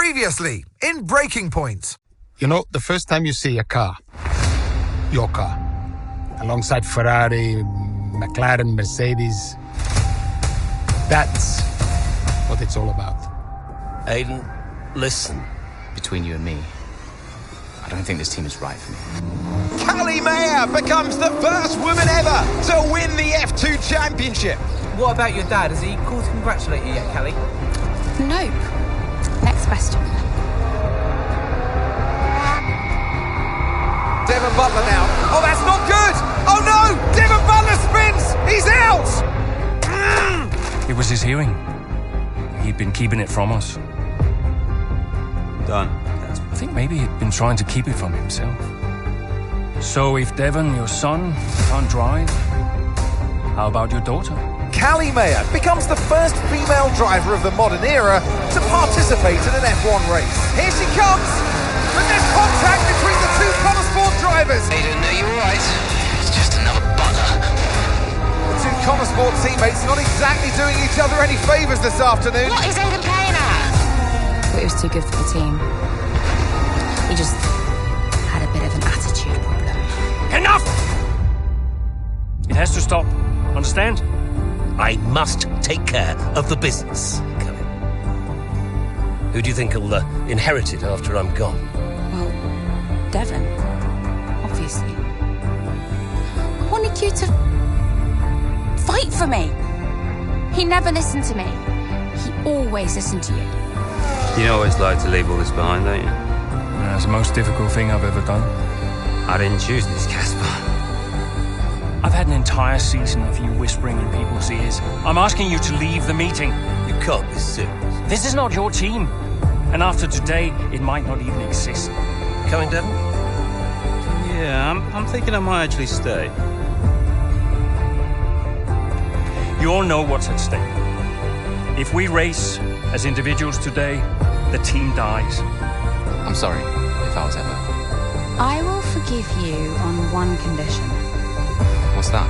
Previously, in Breaking Point. You know, the first time you see a car, your car, alongside Ferrari, McLaren, Mercedes, that's what it's all about. Aiden, listen. Between you and me, I don't think this team is right for me. K.Meier becomes the first woman ever to win the F2 Championship. What about your dad? Has he called to congratulate you yet, Kelly? Nope. Next question. Devon Butler now. Oh, that's not good! Oh no! Devon Butler spins! He's out! It was his hearing. He'd been keeping it from us. Done. I think maybe he'd been trying to keep it from himself. So if Devon, your son, can't drive, how about your daughter? K.Meier becomes the first female driver of the modern era to participate in an F1 race. Here she comes! But there's contact between the two Konnersport drivers! Aiden, are you alright? It's just another Butler. The two Konnersport teammates not exactly doing each other any favours this afternoon. What is Aiden playing at? Thought he was too good for the team. He just had a bit of an attitude problem. Enough! It has to stop. Understand? I must take care of the business. Come in. Who do you think will inherit it after I'm gone? Well, Devon, obviously. I wanted you to fight for me. He never listened to me. He always listened to you. You always like to leave all this behind, don't you? That's the most difficult thing I've ever done. I didn't choose this, Casper. I've had an entire season of you whispering in people's ears. I'm asking you to leave the meeting. You can't be serious. This is not your team. And after today, it might not even exist. Coming, Devon? Yeah, I'm thinking I might actually stay. You all know what's at stake. If we race as individuals today, the team dies. I'm sorry if I was ever. I will forgive you on one condition. What's that?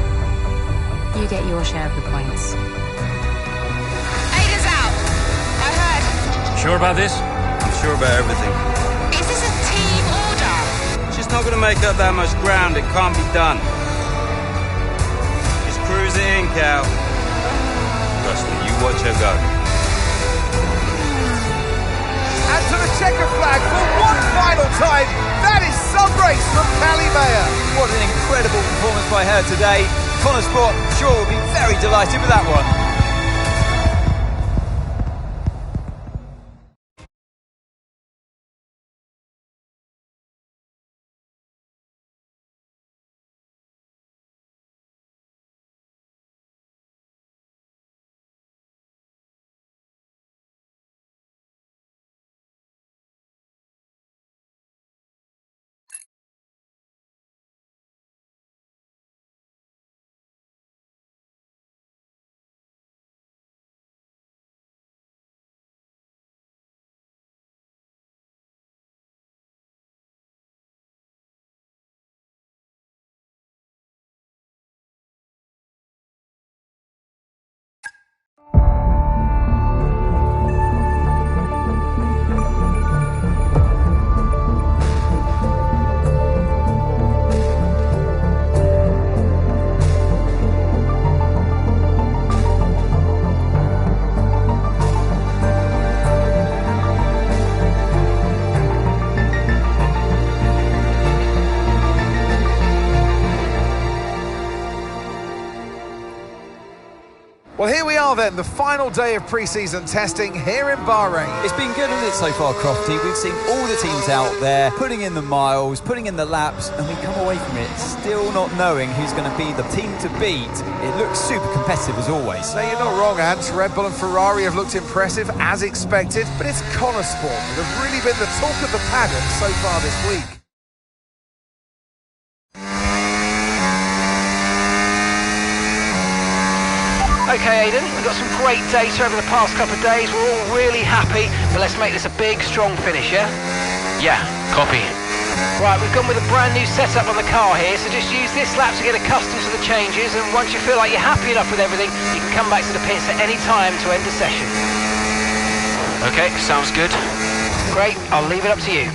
You get your share of the points. Aiden's out! I heard. Sure about this? I'm sure about everything. Is this a team order? She's not going to make up that much ground. It can't be done. Just cruise it in, Cal. Trust me, you watch her go. And to the checker flag for one final time. That is some race from K.Meier. What an incredible performance by her today. Konnersport sure will be very delighted with that one. Well, here we are then, the final day of pre-season testing here in Bahrain. It's been good, hasn't it, so far, Crofty? We've seen all the teams out there, putting in the miles, putting in the laps, and we come away from it still not knowing who's going to be the team to beat. It looks super competitive as always. Now, you're not wrong, Ant. Red Bull and Ferrari have looked impressive, as expected, but it's Konnersport that have really been the talk of the paddock so far this week. Okay, Aiden, we've got some great data over the past couple of days. We're all really happy, but let's make this a big, strong finish, yeah? Yeah, copy. Right, we've gone with a brand new setup on the car here, so just use this lap to get accustomed to the changes, and once you feel like you're happy enough with everything, you can come back to the pits at any time to end the session. Okay, sounds good. Great, I'll leave it up to you.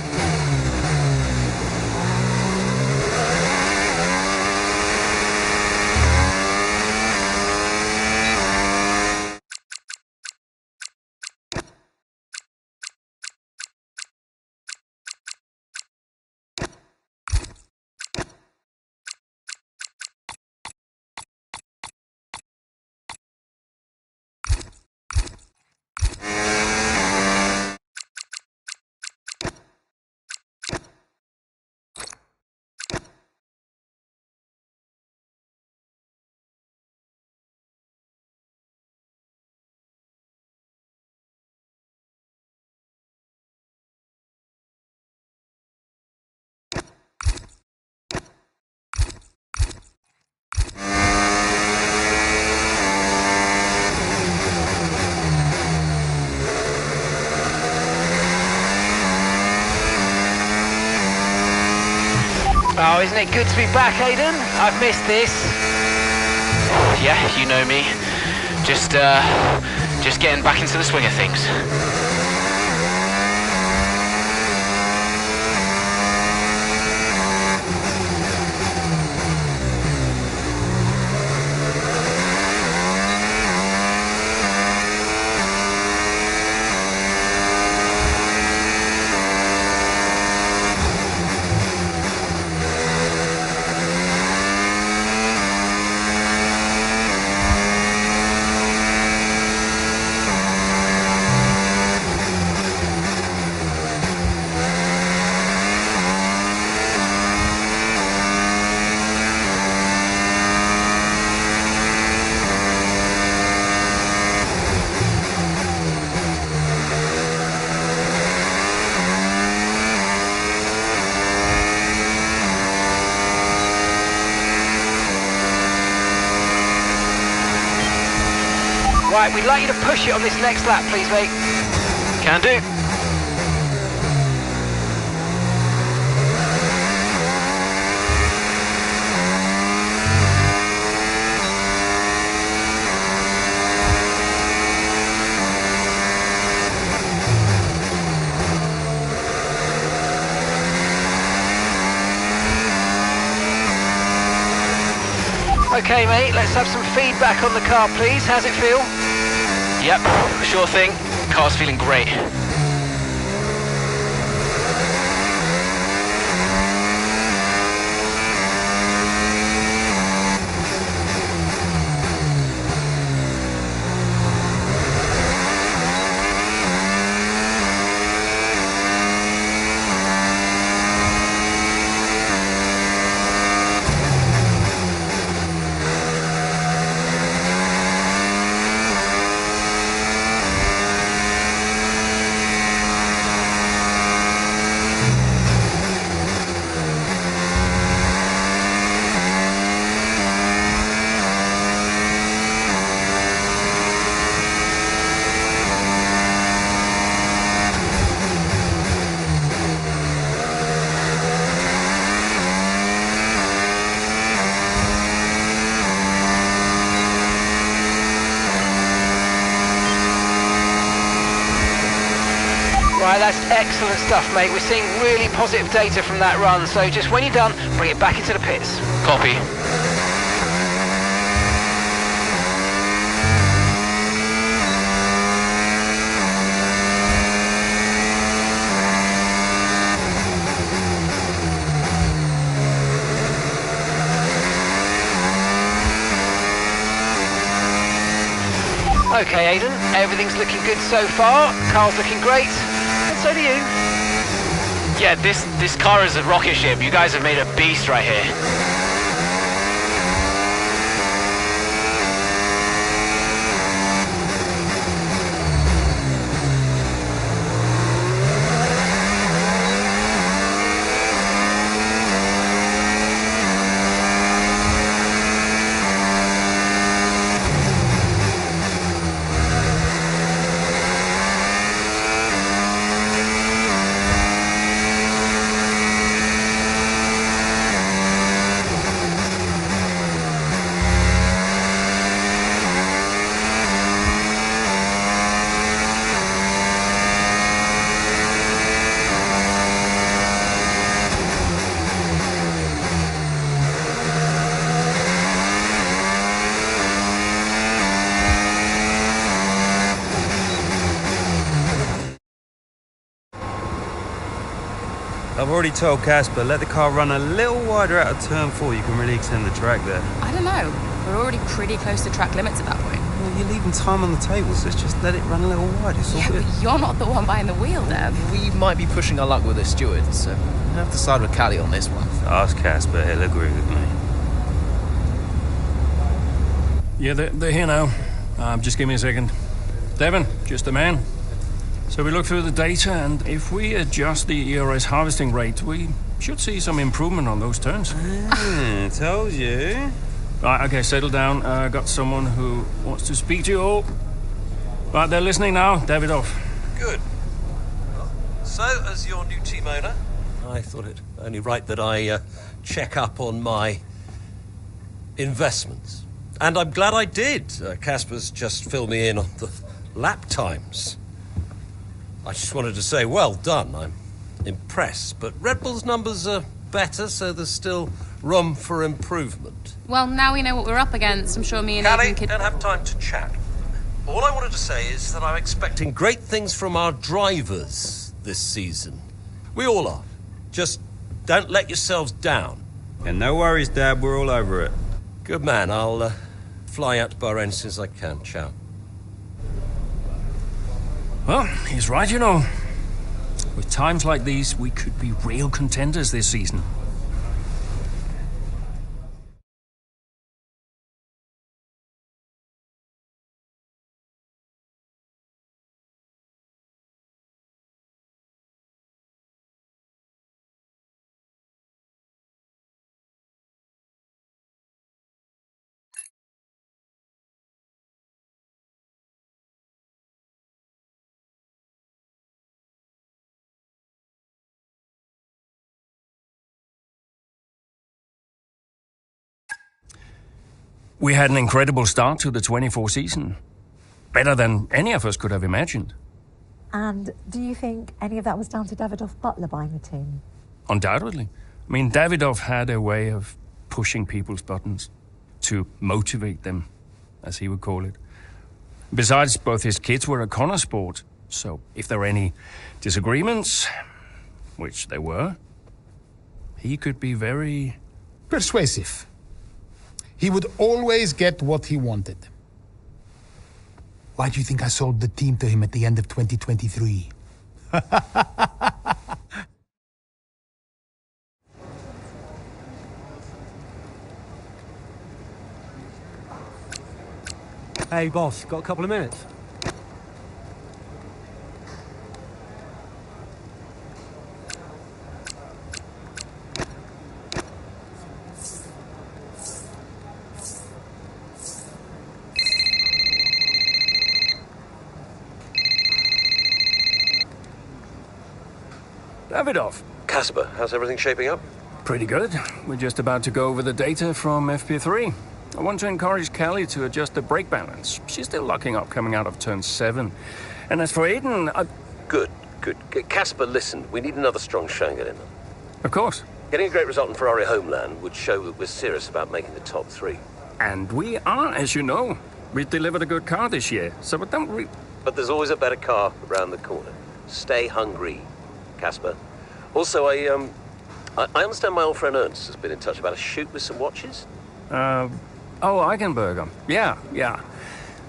Oh, isn't it good to be back, Aidan? I've missed this. Yeah, you know me. Just getting back into the swing of things. Right, we'd like you to push it on this next lap, please, mate. Can do. Okay, mate, let's have some feedback on the car, please. How's it feel? Yep, sure thing. Car's feeling great. Right, that's excellent stuff, mate. We're seeing really positive data from that run, so just when you're done, bring it back into the pits. Copy. Okay, Aidan, everything's looking good so far. Car's looking great, and so do you. Yeah, this car is a rocket ship. You guys have made a beast right here. I've already told Casper, let the car run a little wider out of turn 4. You can really extend the track there. I don't know. We're already pretty close to track limits at that point. Well, you're leaving time on the table, so just let it run a little wider. It's all Yeah, good. but you're not the one behind the wheel, Dev. We might be pushing our luck with the steward, so we'll have to side with Callie on this one. Ask Casper, he'll agree with me. Yeah, they're here now. Just give me a second. Devon, just the man. So we look through the data, and if we adjust the ERS harvesting rate, we should see some improvement on those turns. Told you. Right, okay, settle down. Got someone who wants to speak to you all. Right, they're listening now. Davidoff. Good. So, as your new team owner, I thought it only right that I check up on my investments. And I'm glad I did. Casper's just filled me in on the lap times. I just wanted to say, well done. I'm impressed. But Red Bull's numbers are better, so there's still room for improvement. Well, now we know what we're up against. I'm sure me and Callie, Aidan could... don't have time to chat. All I wanted to say is that I'm expecting great things from our drivers this season. We all are. Just don't let yourselves down. And no worries, Dad. We're all over it. Good man. I'll fly out to Bahrain as soon as I can. Ciao. Well, he's right, you know. With times like these, we could be real contenders this season. We had an incredible start to the 24 season. Better than any of us could have imagined. And do you think any of that was down to Davidoff Butler buying the team? Undoubtedly. I mean, Davidoff had a way of pushing people's buttons to motivate them, as he would call it. Besides, both his kids were at Konnersport, so if there were any disagreements, which there were, he could be very... persuasive. He would always get what he wanted. Why do you think I sold the team to him at the end of 2023? Hey, boss, got a couple of minutes? Davidoff. Casper, how's everything shaping up? Pretty good. We're just about to go over the data from FP3. I want to encourage Callie to adjust the brake balance. She's still locking up coming out of turn 7. And as for Aidan, Good. Casper, listen, we need another strong showing at him. Of course. Getting a great result in Ferrari homeland would show that we're serious about making the top 3. And we are, as you know. We've delivered a good car this year, so don't But there's always a better car around the corner. Stay hungry, Casper. Also, I understand my old friend Ernst has been in touch about a shoot with some watches. Eichenberger. Yeah.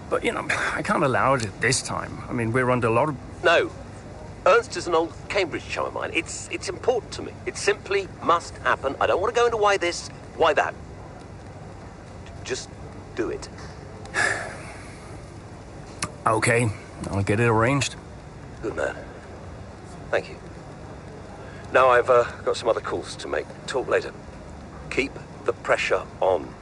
But, you know, I can't allow it at this time. I mean, we're under a lot of... No. Ernst is an old Cambridge chum of mine. It's important to me. It simply must happen. I don't want to go into why this, why that. Just do it. Okay, I'll get it arranged. Good man. Thank you. Now I've got some other calls to make. Talk later. Keep the pressure on.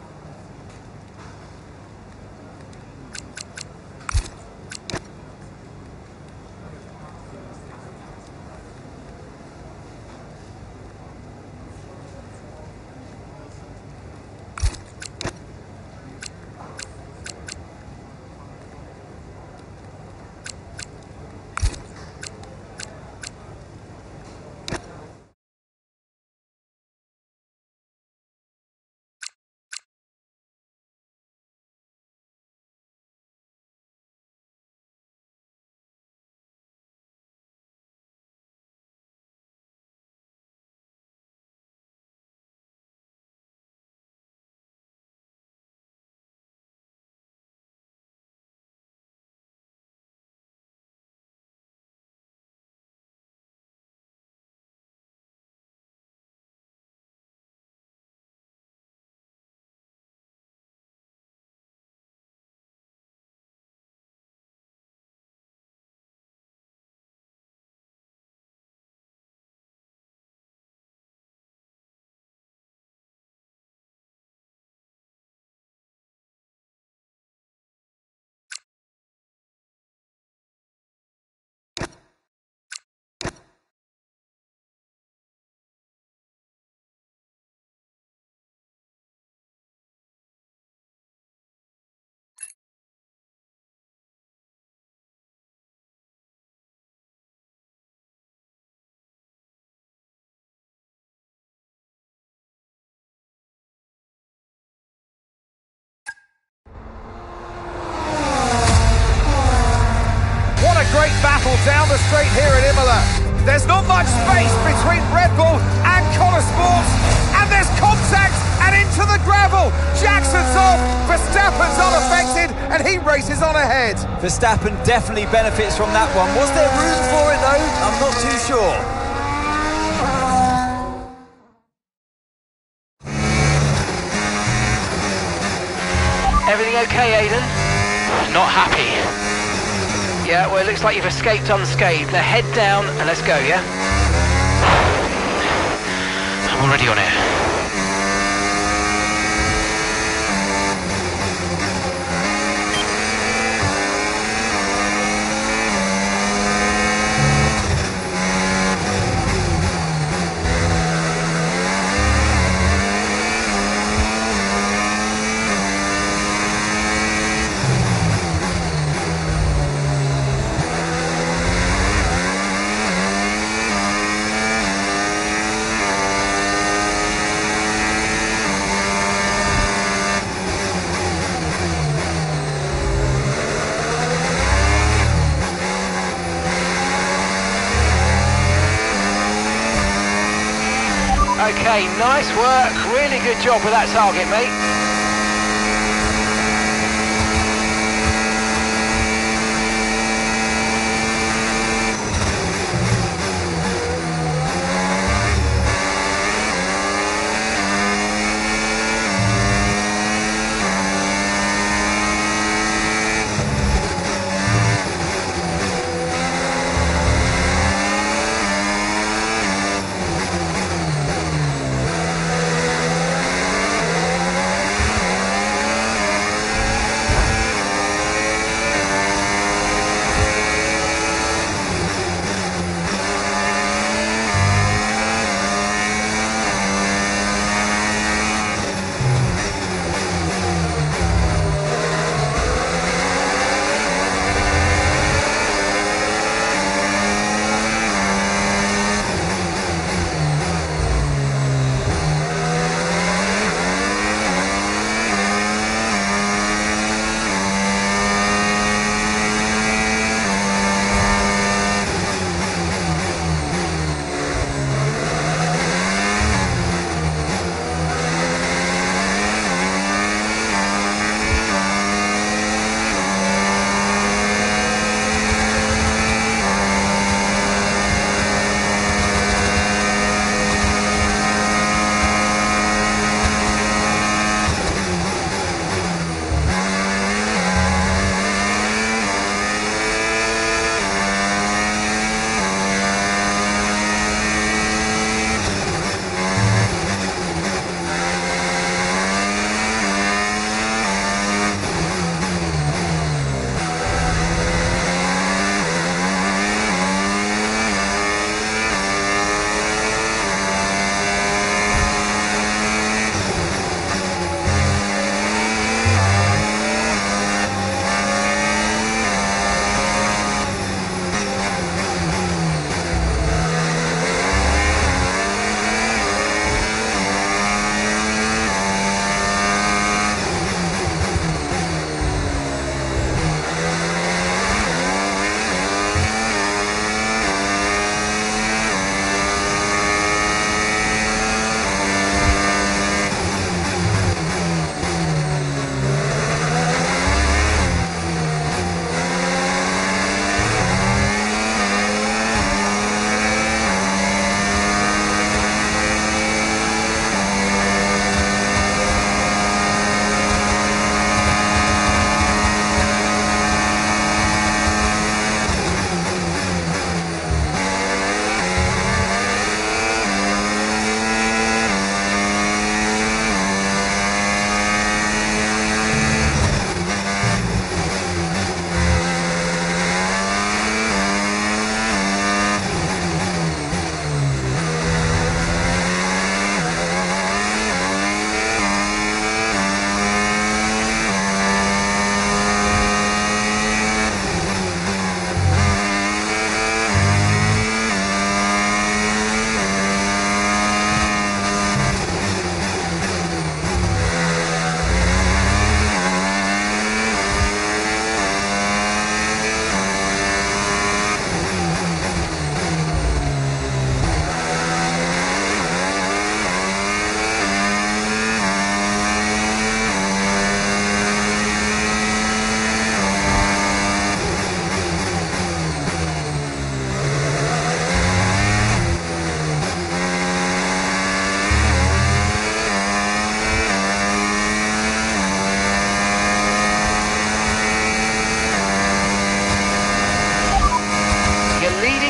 great battle down the straight here at Imola. There's not much space between Red Bull and Konnersport, and there's contact and into the gravel. Jackson's off, Verstappen's unaffected, and he races on ahead. Verstappen definitely benefits from that one. Was there room for it though? I'm not too sure. Everything okay, Aidan? Not happy. Yeah, well, it looks like you've escaped unscathed. Now head down and let's go, yeah? I'm already on it. Okay, nice work. Really good job with that target, mate.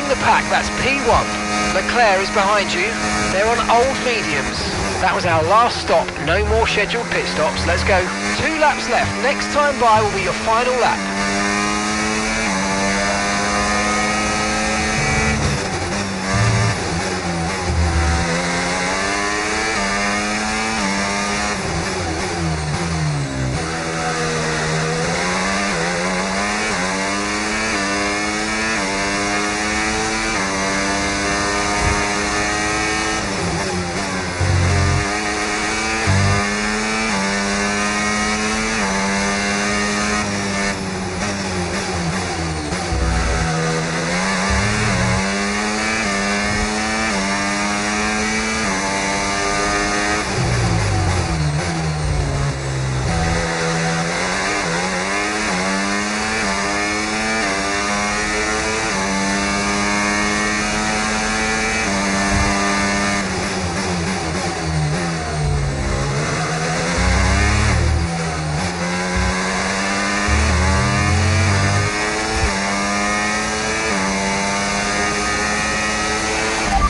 Leading the pack, that's P1. Leclerc is behind you. They're on old mediums. That was our last stop. No more scheduled pit stops. Let's go. 2 laps left. Next time by will be your final lap.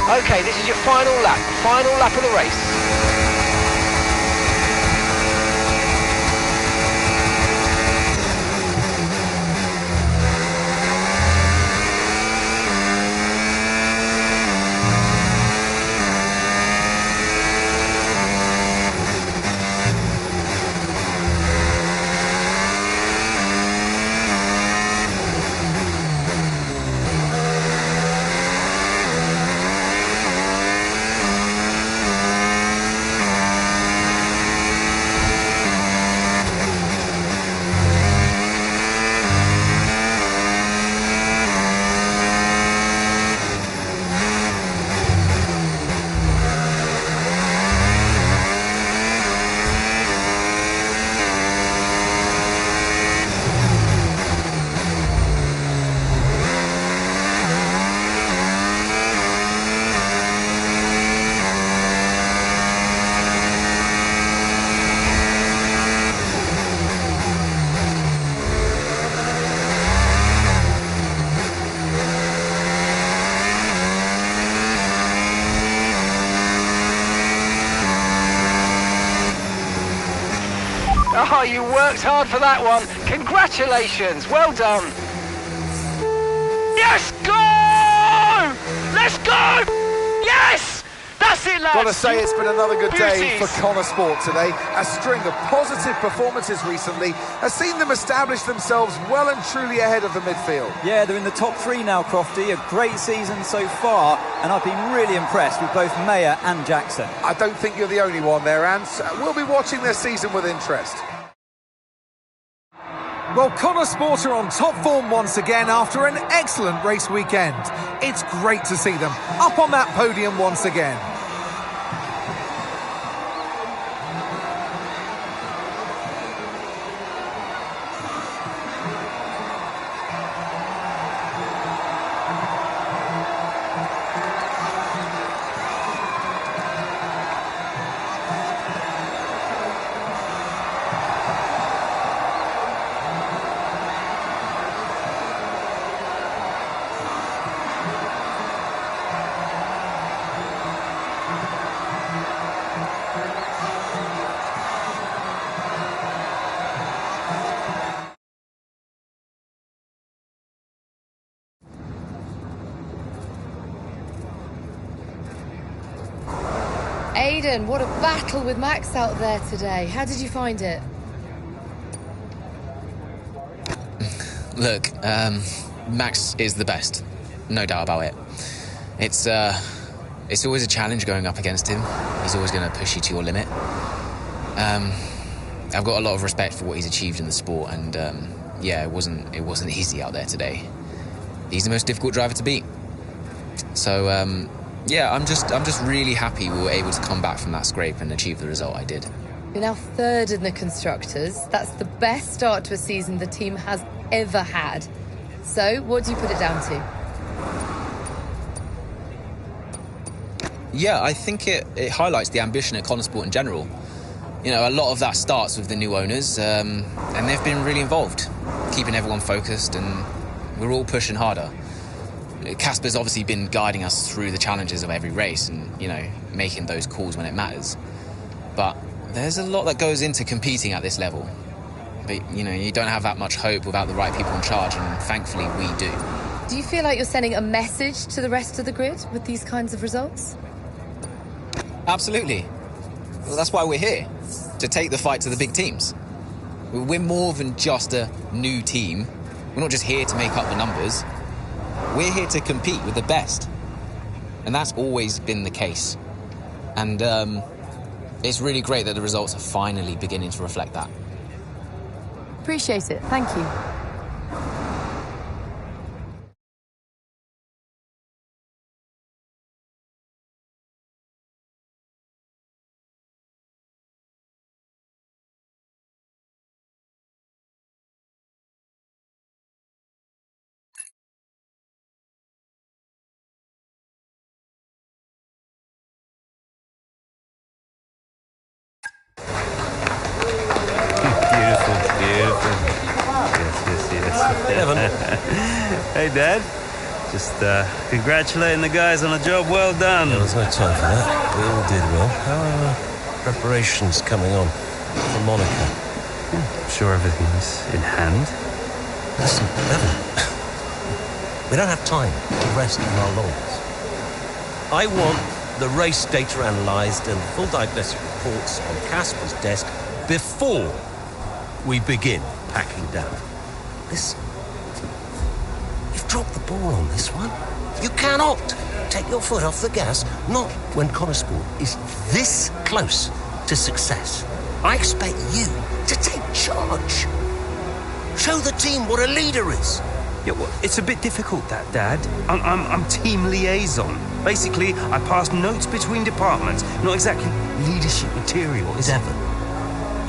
Okay, this is your final lap of the race. Oh, you worked hard for that one. Congratulations. Well done. Yes, go! Let's go! Yes! That's it, lads. Got to say, it's been another good day Beauties. for Konnersport today. A string of positive performances recently has seen them establish themselves well and truly ahead of the midfield. Yeah, they're in the top 3 now, Crofty. A great season so far, and I've been really impressed with both Mayer and Jackson. I don't think you're the only one there, Ants. We'll be watching their season with interest. Well, Konnersport are on top form once again after an excellent race weekend. It's great to see them up on that podium once again. Aidan, what a battle with Max out there today. How did you find it? Look, Max is the best, no doubt about it. It's always a challenge going up against him. He's always going to push you to your limit. I've got a lot of respect for what he's achieved in the sport, and yeah, it wasn't easy out there today. He's the most difficult driver to beat. So yeah, I'm just really happy we were able to come back from that scrape and achieve the result I did. You're now 3rd in the Constructors. That's the best start to a season the team has ever had. So, what do you put it down to? Yeah, I think it highlights the ambition at Konnersport in general. You know, a lot of that starts with the new owners, and they've been really involved, keeping everyone focused, and we're all pushing harder. Casper's obviously been guiding us through the challenges of every race and, making those calls when it matters. But there's a lot that goes into competing at this level. But, you don't have that much hope without the right people in charge, and thankfully we do. Do you feel like you're sending a message to the rest of the grid with these kinds of results? Absolutely. Well, that's why we're here, to take the fight to the big teams. We're more than just a new team. We're not just here to make up the numbers. We're here to compete with the best. And that's always been the case. And it's really great that the results are finally beginning to reflect that. Appreciate it. Thank you. Yes. Hey, Dad. Just congratulating the guys on a job well done. There was no time for that. We all did well. How are preparations coming on for Monaco? I'm sure everything's in hand. Listen, Evan, we don't have time to rest on our laurels. I want the race data analysed and full diagnostic reports on Casper's desk before we begin packing down. Listen, you've dropped the ball on this one. You cannot take your foot off the gas, not when Konnersport is this close to success. I expect you to take charge. Show the team what a leader is. Yeah, well, it's a bit difficult, that, Dad. I'm team liaison. Basically, I pass notes between departments. Not exactly leadership material, is it? Devon,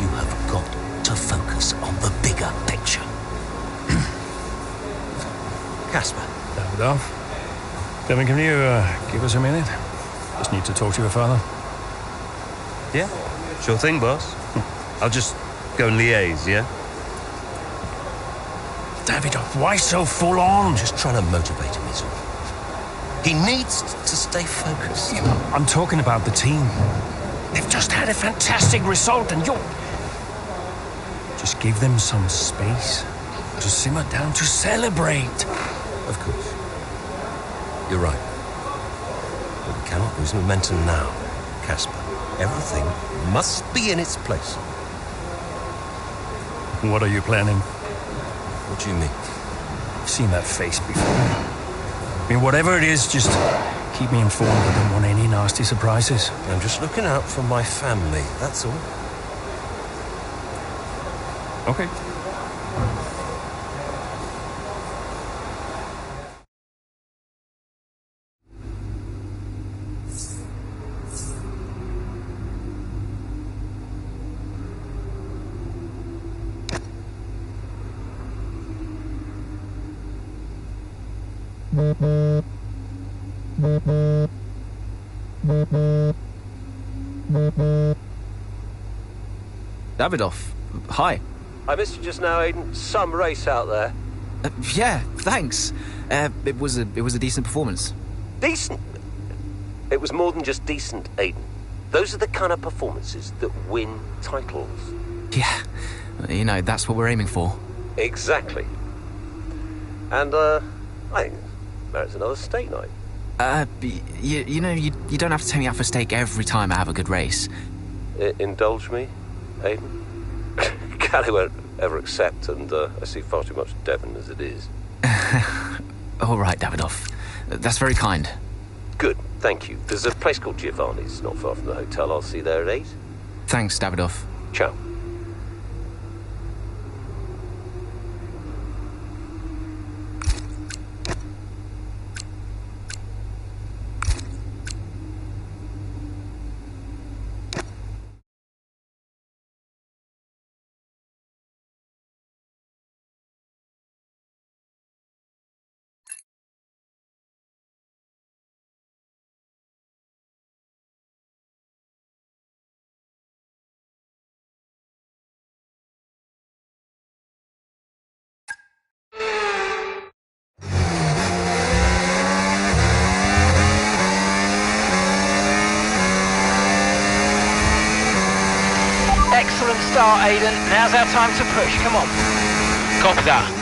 you have got to focus on the bigger picture. Casper. Davidoff. Devon, can you give us a minute? Just need to talk to your father. Yeah, sure thing, boss. I'll just go and liaise, yeah? Davidoff, why so full on? Just trying to motivate him, is all. He needs to stay focused. Yeah, I'm talking about the team. They've just had a fantastic result and you're... Just give them some space to simmer down, to celebrate. Of course. You're right. But we cannot lose momentum now, Casper. Everything must be in its place. What are you planning? What do you mean? I've seen that face before. I mean, whatever it is, just keep me informed. I don't want any nasty surprises. I'm just looking out for my family, that's all. Okay. Davidoff, hi. I missed you just now, Aiden. Some race out there. Yeah, thanks. It was a decent performance. Decent? It was more than just decent, Aiden. Those are the kind of performances that win titles. Yeah, that's what we're aiming for. Exactly. And, I think merits another steak night. You don't have to take me out for steak every time I have a good race. Indulge me, Aiden? Callie won't ever accept, and I see far too much Devon as it is. All right, Davidoff. That's very kind. Good, thank you. There's a place called Giovanni's, not far from the hotel. I'll see you there at 8. Thanks, Davidoff. Ciao. start, Aiden. Now's our time to push. Come on. Copy that.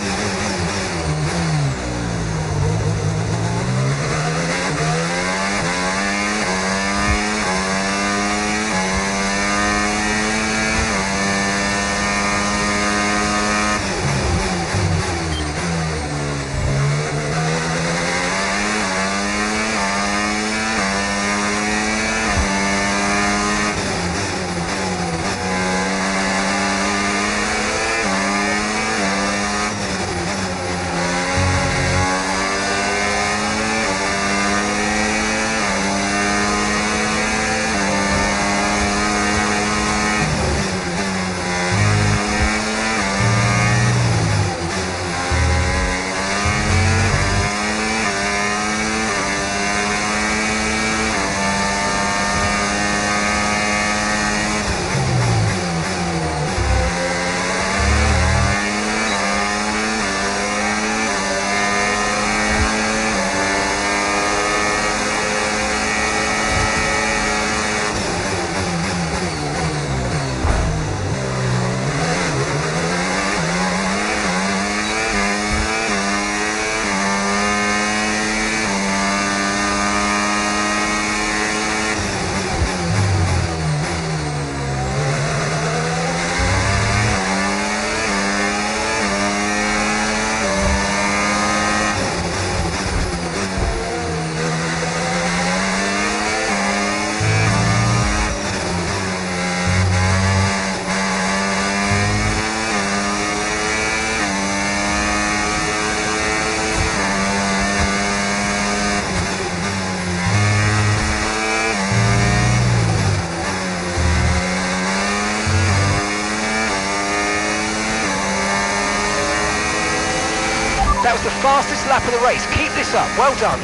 That was the fastest lap of the race. Keep this up. Well done.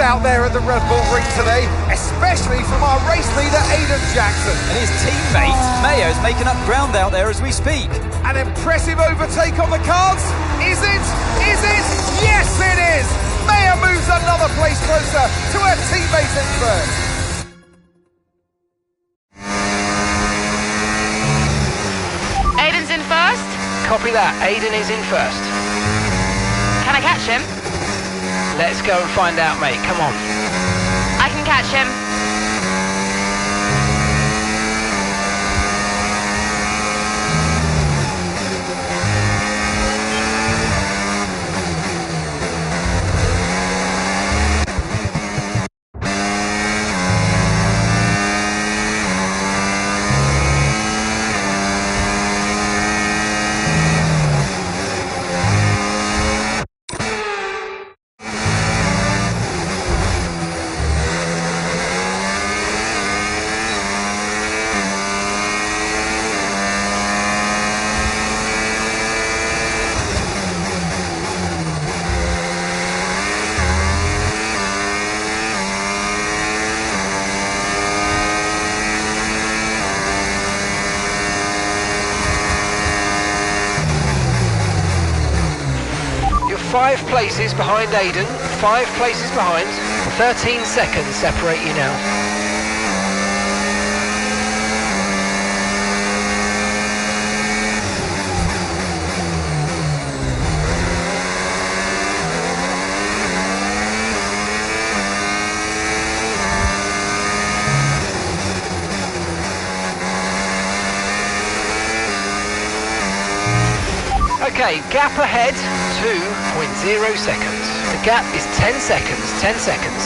Out there at the Red Bull ring today, especially from our race leader Ö.Jackson. And his teammate Mayo is making up ground out there as we speak. An impressive overtake on the cards. Is it? Is it? Yes, it is. Mayo moves another place closer to her teammate in first. Aiden's in first? Copy that. Aiden is in first. Can I catch him? Let's go and find out, mate. Come on. I can catch him. You're 5 places behind Aiden. 5 places behind. 13 seconds separate you now. Okay, gap ahead, 2.0 seconds. The gap is 10 seconds, 10 seconds.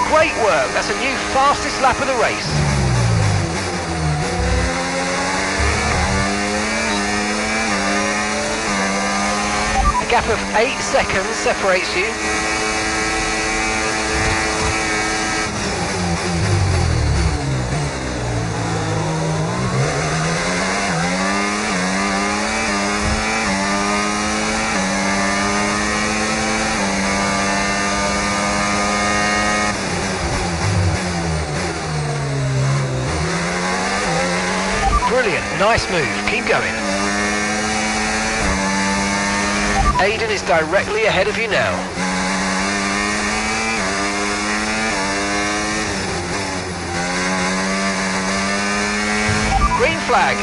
Great work, that's a new fastest lap of the race. gap of 8 seconds separates you. Brilliant, nice move, keep going. Aiden is directly ahead of you now. Green flag.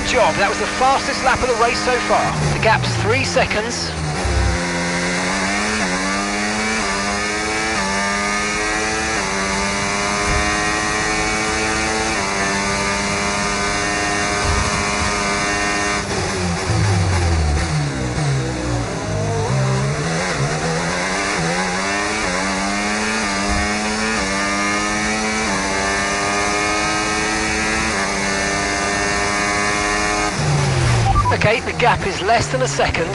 Job. That was the fastest lap of the race so far. The gap's 3 seconds. Okay, the gap is less than a second.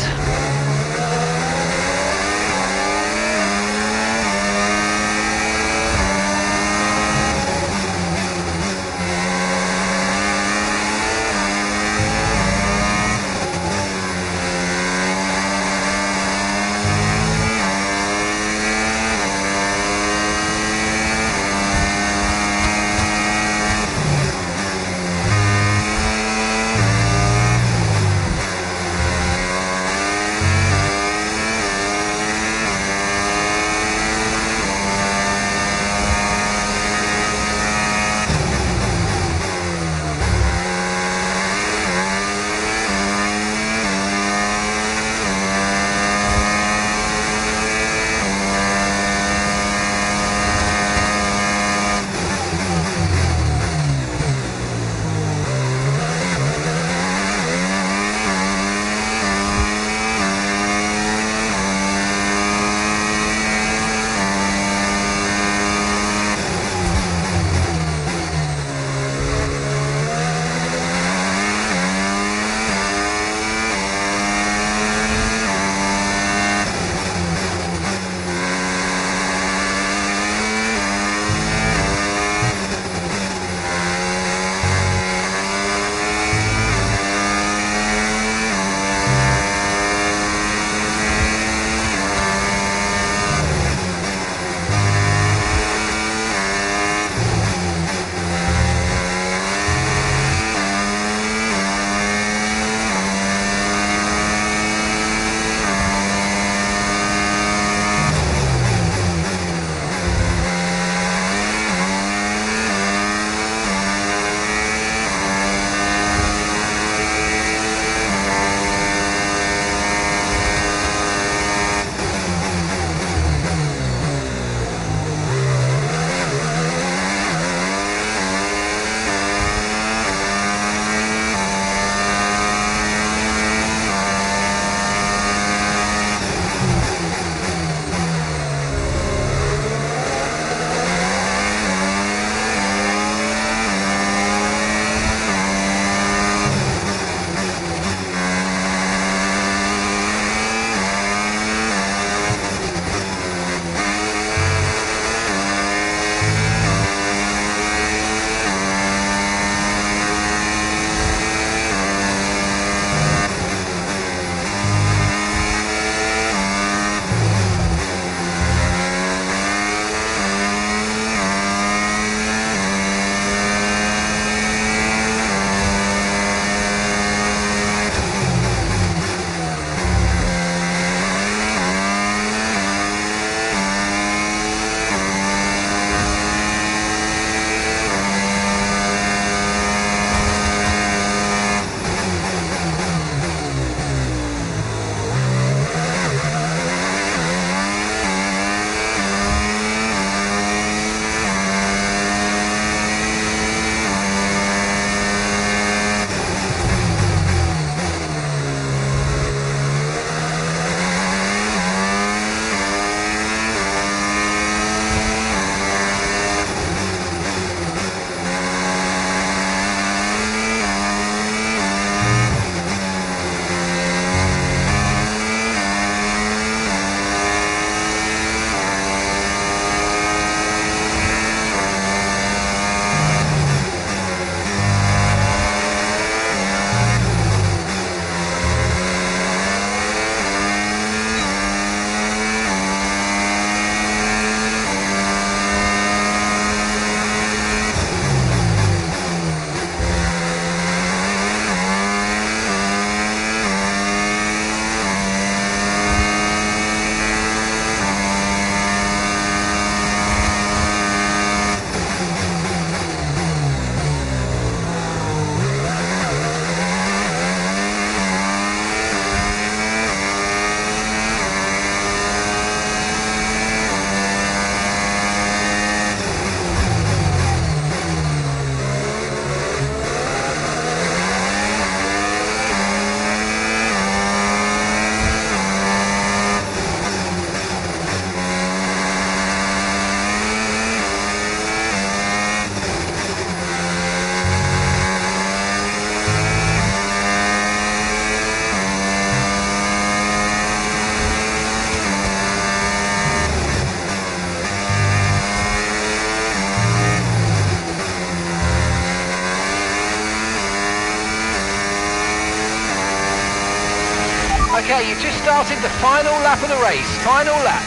Okay, you've just started the final lap of the race. Final lap.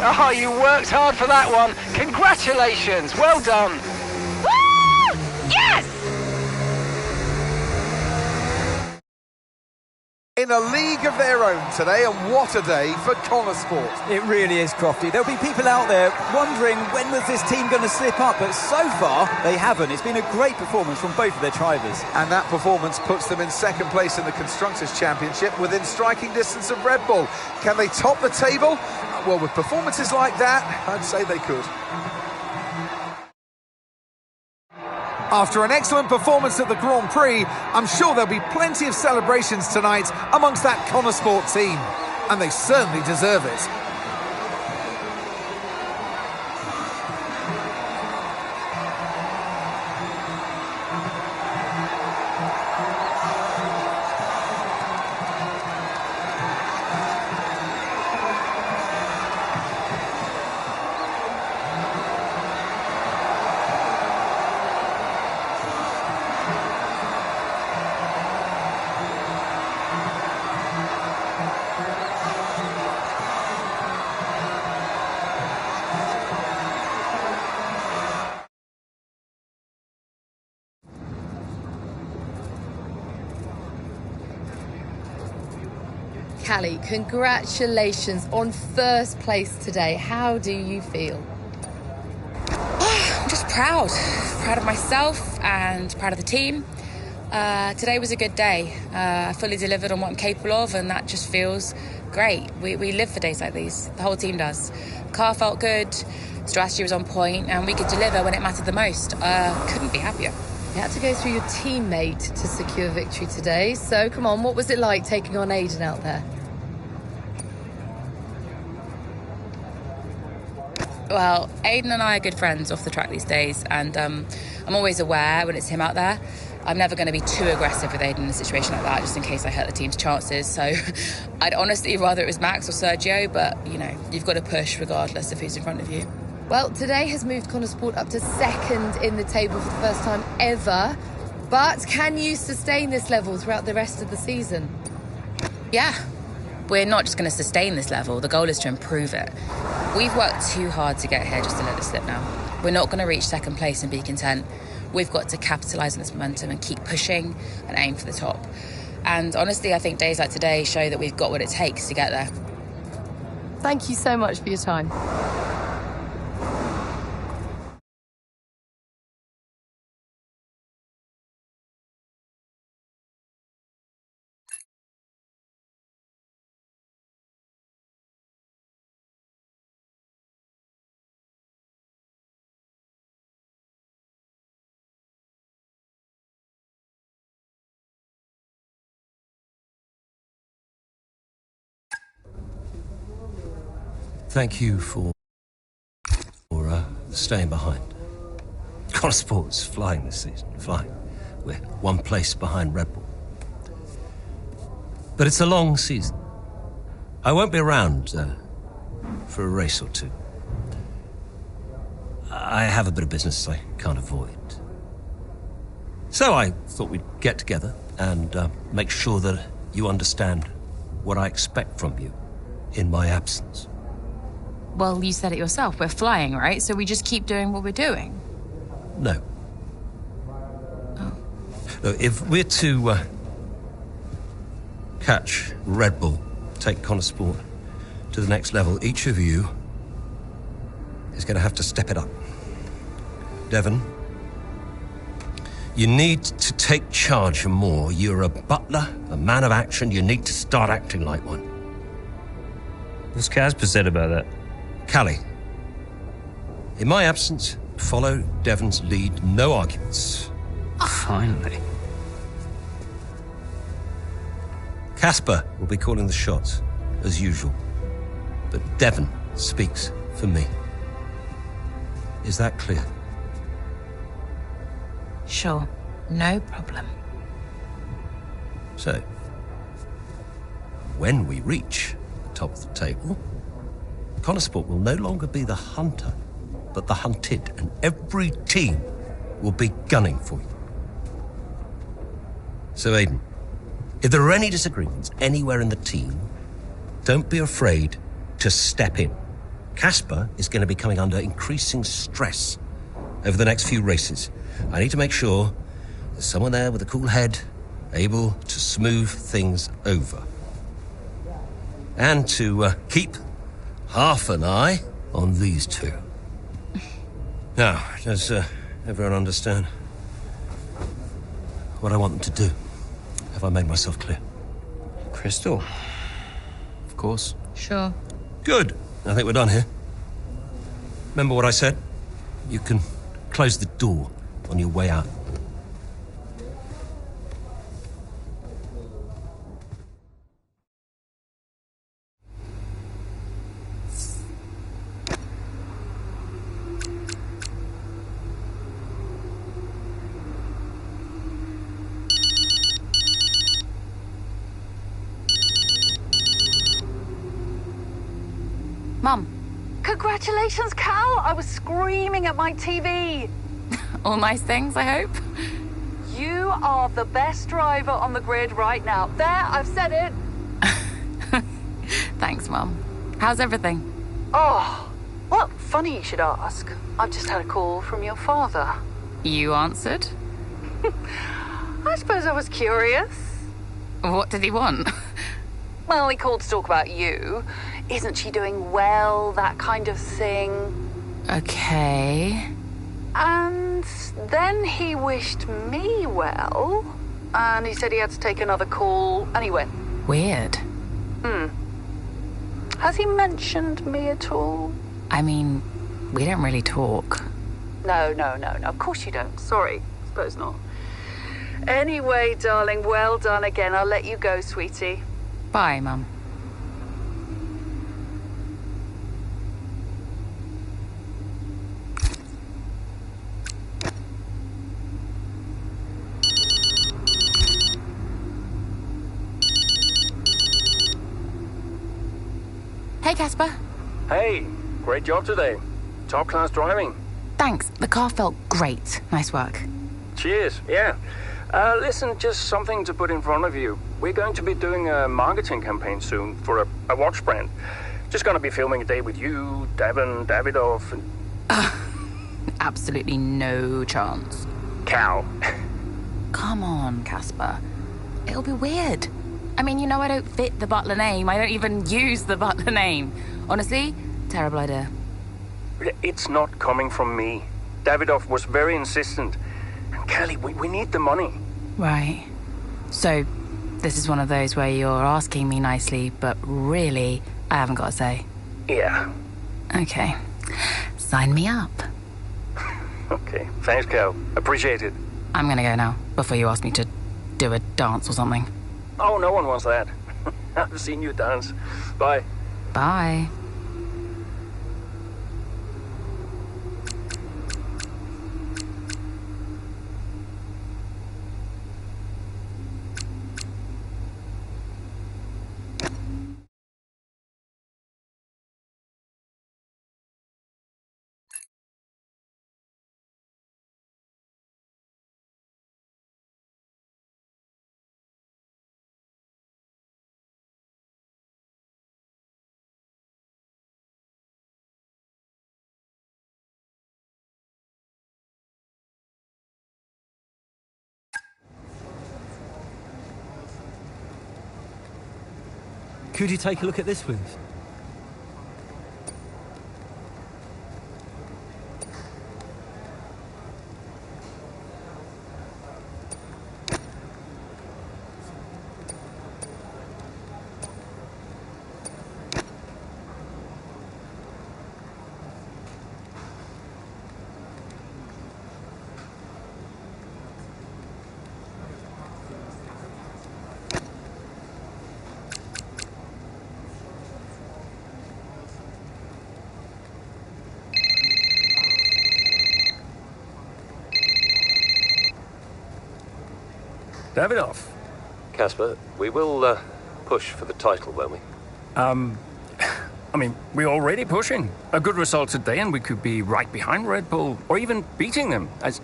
Oh, you worked hard for that one. Congratulations. Well done. Woo! Yes! In a league of their own today, and what a day for Konnersport. It really is, Crofty. There'll be people out there wondering when was this team going to slip up, but so far they haven't. It's been a great performance from both of their drivers. And that performance puts them in second place in the Constructors' Championship within striking distance of Red Bull. Can they top the table? Well, with performances like that, I'd say they could. After an excellent performance at the Grand Prix, I'm sure there'll be plenty of celebrations tonight amongst that Konnersport team. And they certainly deserve it. Callie, congratulations on first place today. How do you feel? I'm just proud of myself and proud of the team. Today was a good day. I fully delivered on what I'm capable of, and that just feels great. We live for days like these. The whole team does. The car felt good, strategy was on point, and we could deliver when it mattered the most. Couldn't be happier. You had to go through your teammate to secure victory today. So, come on, what was it like taking on Aiden out there? Well, Aiden and I are good friends off the track these days, and I'm always aware when it's him out there. I'm never going to be too aggressive with Aiden in a situation like that, just in case I hurt the team's chances. So I'd honestly rather it was Max or Sergio, but, you know, you've got to push regardless of who's in front of you. Well, today has moved Konnersport up to second in the table for the first time ever. But can you sustain this level throughout the rest of the season? Yeah. We're not just going to sustain this level. The goal is to improve it. We've worked too hard to get here just to let it slip now. We're not going to reach second place and be content. We've got to capitalise on this momentum and keep pushing and aim for the top. And honestly, I think days like today show that we've got what it takes to get there. Thank you so much for your time. Thank you for staying behind. Konnersport's flying this season, flying. We're one place behind Red Bull. But it's a long season. I won't be around for a race or two. I have a bit of business I can't avoid. So I thought we'd get together and make sure that you understand what I expect from you in my absence. Well, you said it yourself. We're flying, right? So we just keep doing what we're doing. No. Oh. No, if we're to catch Red Bull, take Konnersport to the next level, each of you is going to have to step it up. Devon, you need to take charge more. You're a butler, a man of action. You need to start acting like one. What's Casper said about that? Callie, in my absence, follow Devon's lead. No arguments. Finally. Casper will be calling the shots, as usual. But Devon speaks for me. Is that clear? Sure. No problem. So, when we reach the top of the table, Konnersport will no longer be the hunter, but the hunted, and every team will be gunning for you. So, Aiden, if there are any disagreements anywhere in the team, don't be afraid to step in. Casper is going to be coming under increasing stress over the next few races. I need to make sure there's someone there with a cool head, able to smooth things over. And to keep half an eye on these two. Now, does everyone understand what I want them to do? Have I made myself clear? Crystal? Of course. Sure. Good. I think we're done here. Remember what I said? You can close the door on your way out. Mum. Congratulations, Cal! I was screaming at my TV. All nice things, I hope? You are the best driver on the grid right now. There, I've said it. Thanks, Mum. How's everything? Oh, well, funny you should ask. I've just had a call from your father. You answered? I suppose I was curious. What did he want? Well, he called to talk about you. Isn't she doing well? That kind of thing. Okay. And then he wished me well. And he said he had to take another call. And he went. Weird. Has he mentioned me at all? I mean, we don't really talk. No. Of course you don't. Sorry. Suppose not. Anyway, darling, well done again. I'll let you go, sweetie. Bye, Mum. Hey, Casper. Hey, great job today. Top class driving. Thanks. The car felt great. Nice work. Cheers, yeah. Listen, just something to put in front of you. We're going to be doing a marketing campaign soon for a watch brand. Just going to be filming a day with you, Devon, Davidoff, and... Absolutely no chance. Cal. Come on, Casper. It'll be weird. I mean, you know I don't fit the butler name. I don't even use the butler name. Honestly, terrible idea. It's not coming from me. Davidoff was very insistent. And Kelly, we need the money. Right. So, this is one of those where you're asking me nicely, but really, I haven't got a say. Yeah. Okay. Sign me up. Okay. Thanks, Cal. Appreciate it. I'm gonna go now, before you ask me to do a dance or something. Oh, no one wants that. I've seen you dance. Bye. Bye. Could you take a look at this, please? Davidoff. Casper, we will push for the title, won't we? I mean, we're already pushing. A good result today and we could be right behind Red Bull, or even beating them. And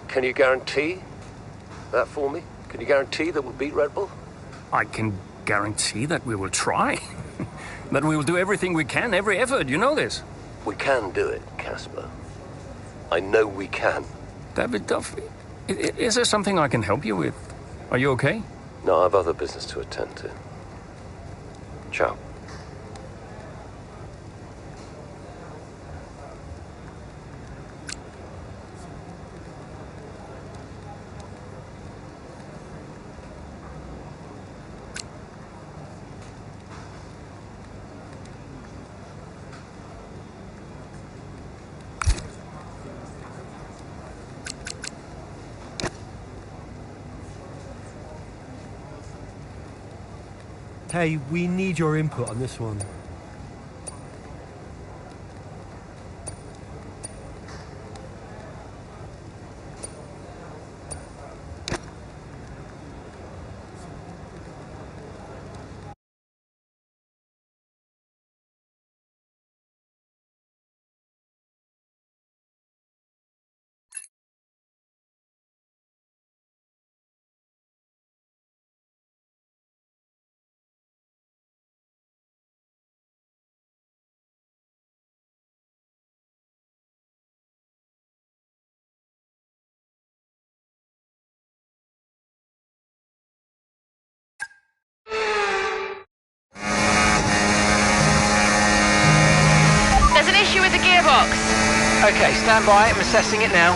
can you guarantee that for me? Can you guarantee that we'll beat Red Bull? I can guarantee that we will try. That we will do everything we can, every effort, you know this. We can do it, Casper. I know we can. Davidoff, is there something I can help you with? Are you okay? No, I have other business to attend to. Ciao. Hey, we need your input on this one. There's an issue with the gearbox. Okay, stand by. I'm assessing it now.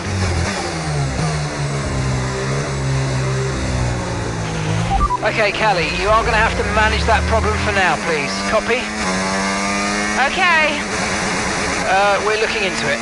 Okay, Callie, you are going to have to manage that problem for now, please. Copy? Okay. We're looking into it.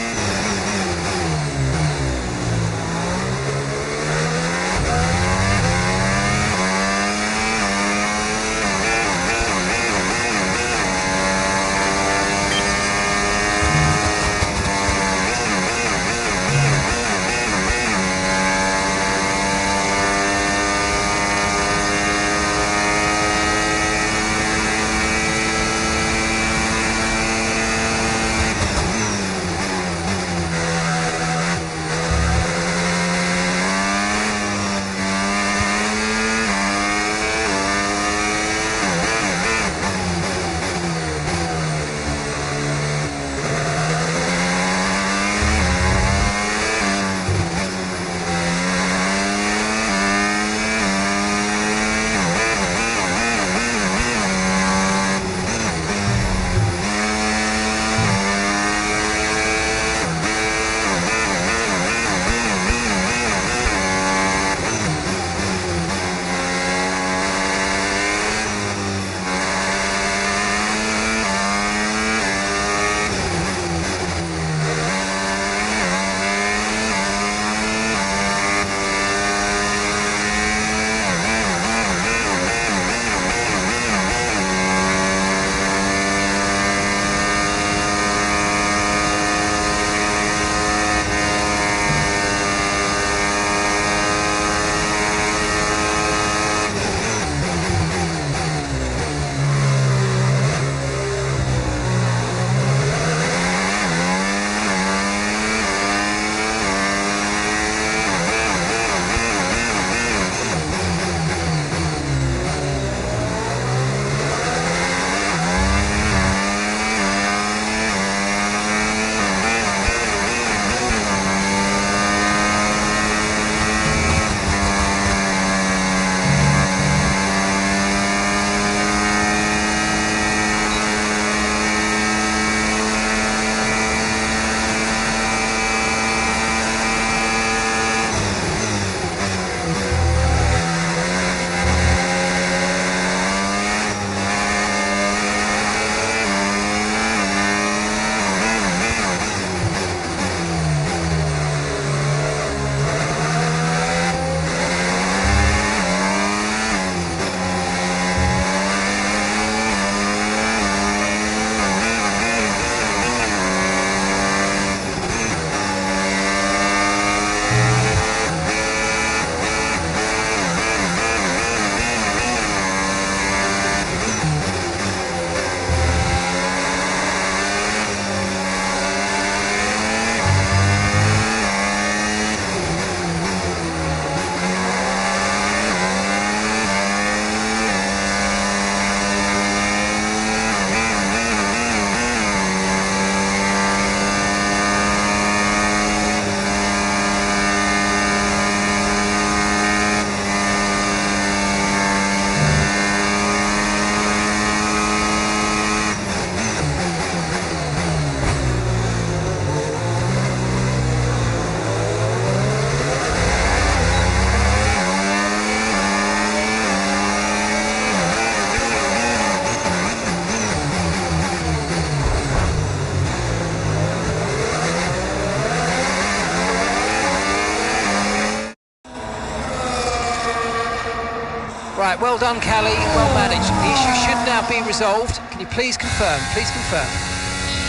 Right, well done, Callie, well managed. The issue should now be resolved. Can you please confirm? Please confirm.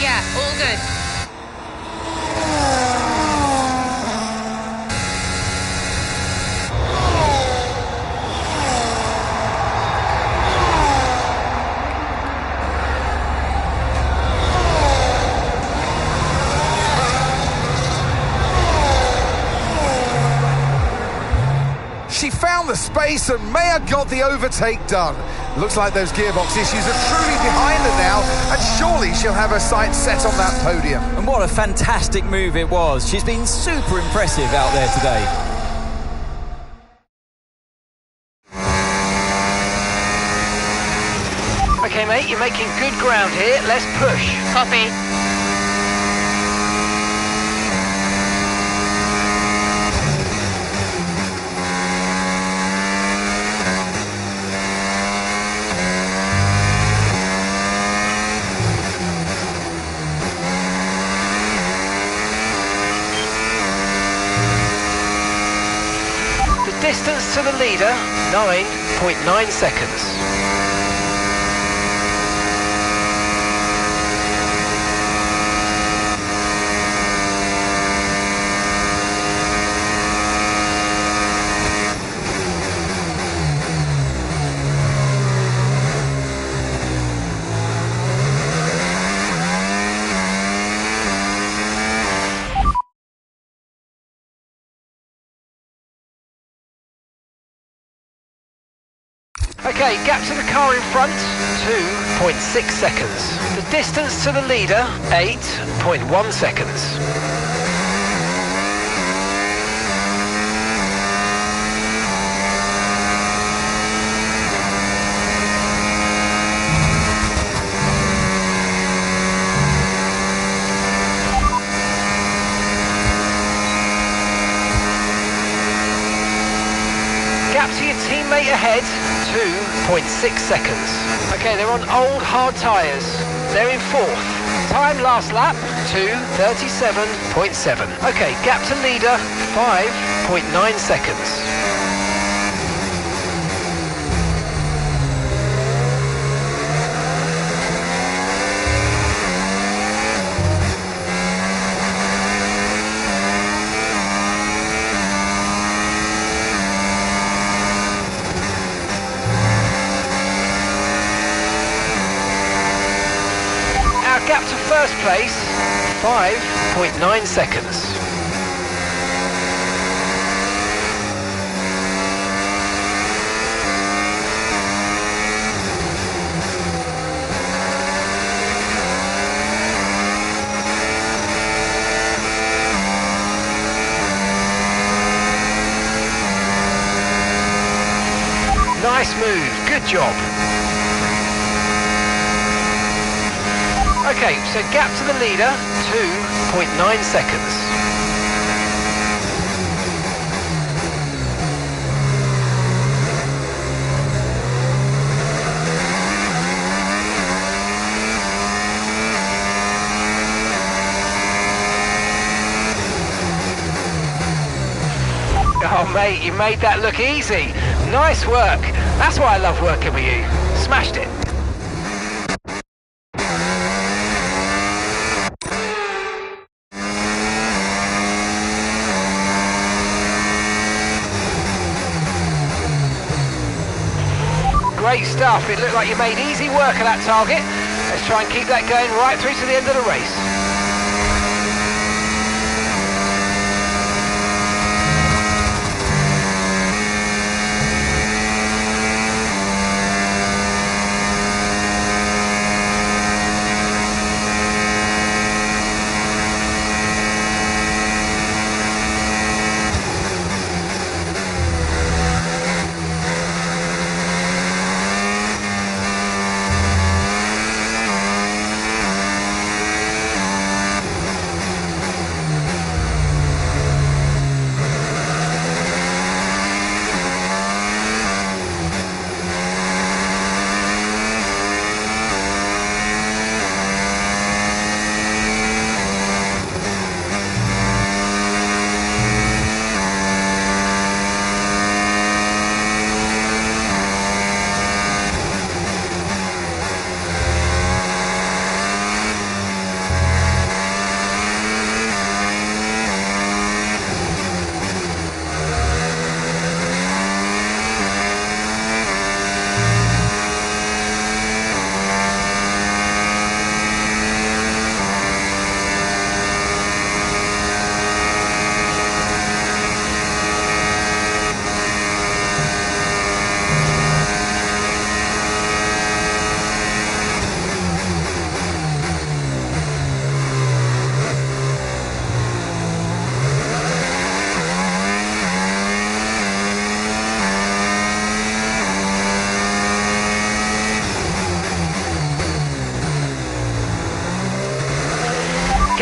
Yeah, all good. She found the space and Meyer got the overtake done. Looks like those gearbox issues are truly behind her now, and surely she'll have her sights set on that podium. And what a fantastic move it was. She's been super impressive out there today. Okay, mate, you're making good ground here. Let's push. Copy. Distance to the leader, 9.9 seconds. Okay, gap to the car in front, 2.6 seconds. The distance to the leader, 8.1 seconds. Gap to your teammate ahead, 2.6 seconds. Okay, they're on old hard tyres. They're in fourth. Time last lap, 2:37.7. Okay, gap to leader, 5.9 seconds. Gap to first place, 5.9 seconds. Nice move, good job. Okay, so gap to the leader, 2.9 seconds. Oh mate, you made that look easy. Nice work. That's why I love working with you. Smashed it. Great stuff. It looked like you made easy work of that target. Let's try and keep that going right through to the end of the race.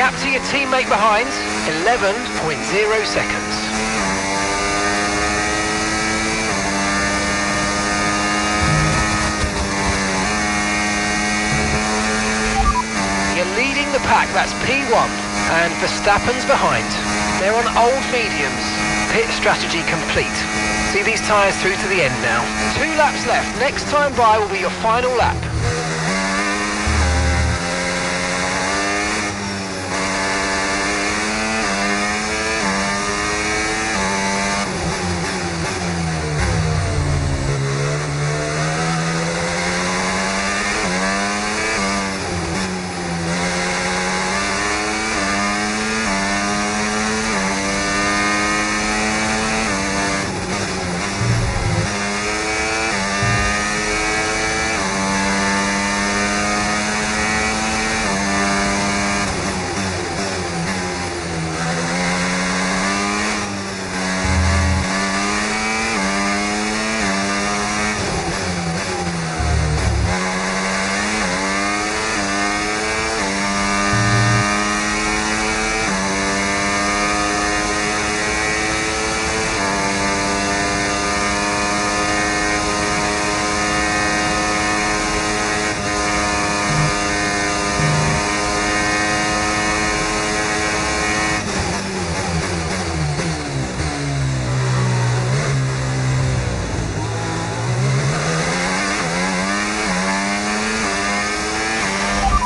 gap to your teammate behind, 11.0 seconds. You're leading the pack, that's P1, and Verstappen's behind. They're on old mediums. Pit strategy complete. See these tyres through to the end now. 2 laps left. Next time by will be your final lap.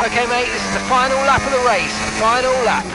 Okay, mate, this is the final lap of the race. Final lap.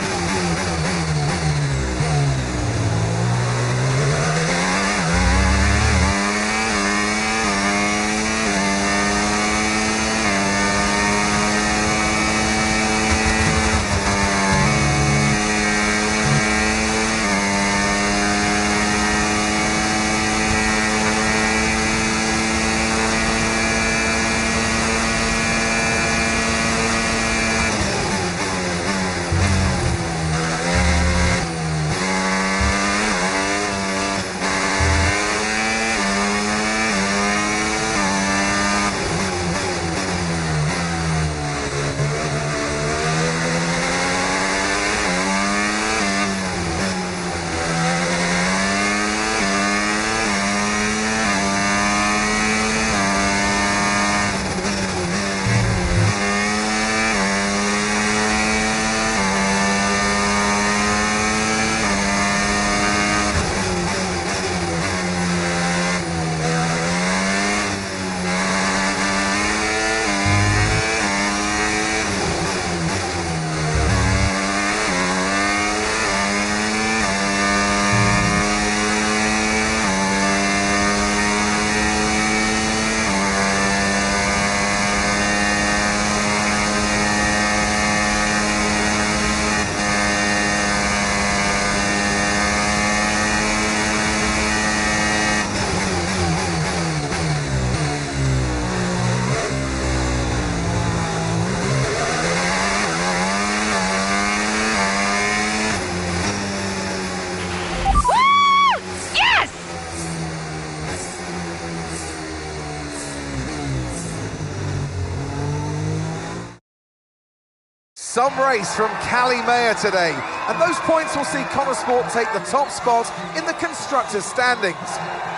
Some race from K.Meier today, and those points will see Konnersport take the top spot in the constructors' standings.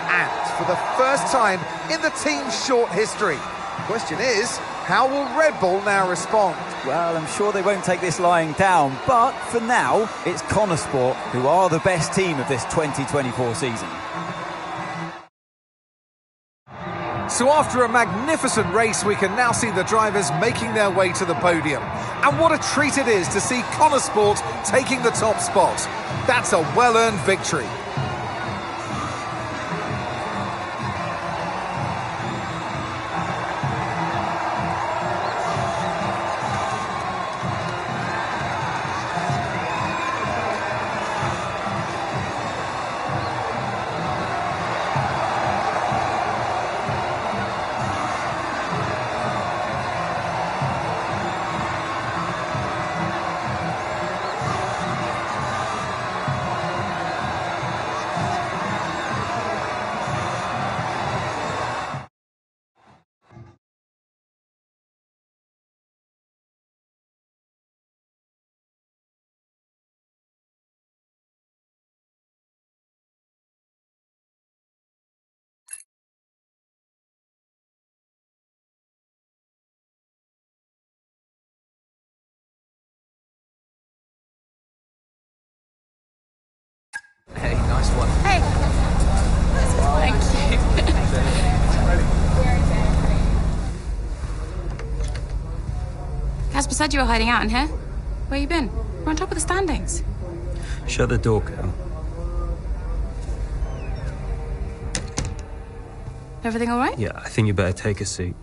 And for the first time in the team's short history. The question is, how will Red Bull now respond? Well, I'm sure they won't take this lying down, but for now, it's Konnersport who are the best team of this 2024 season. So after a magnificent race, we can now see the drivers making their way to the podium. And what a treat it is to see Konnersport taking the top spot. That's a well-earned victory. Casper said you were hiding out in here. Where you been? We're on top of the standings. Shut the door, Cal. Everything all right? Yeah, I think you better take a seat.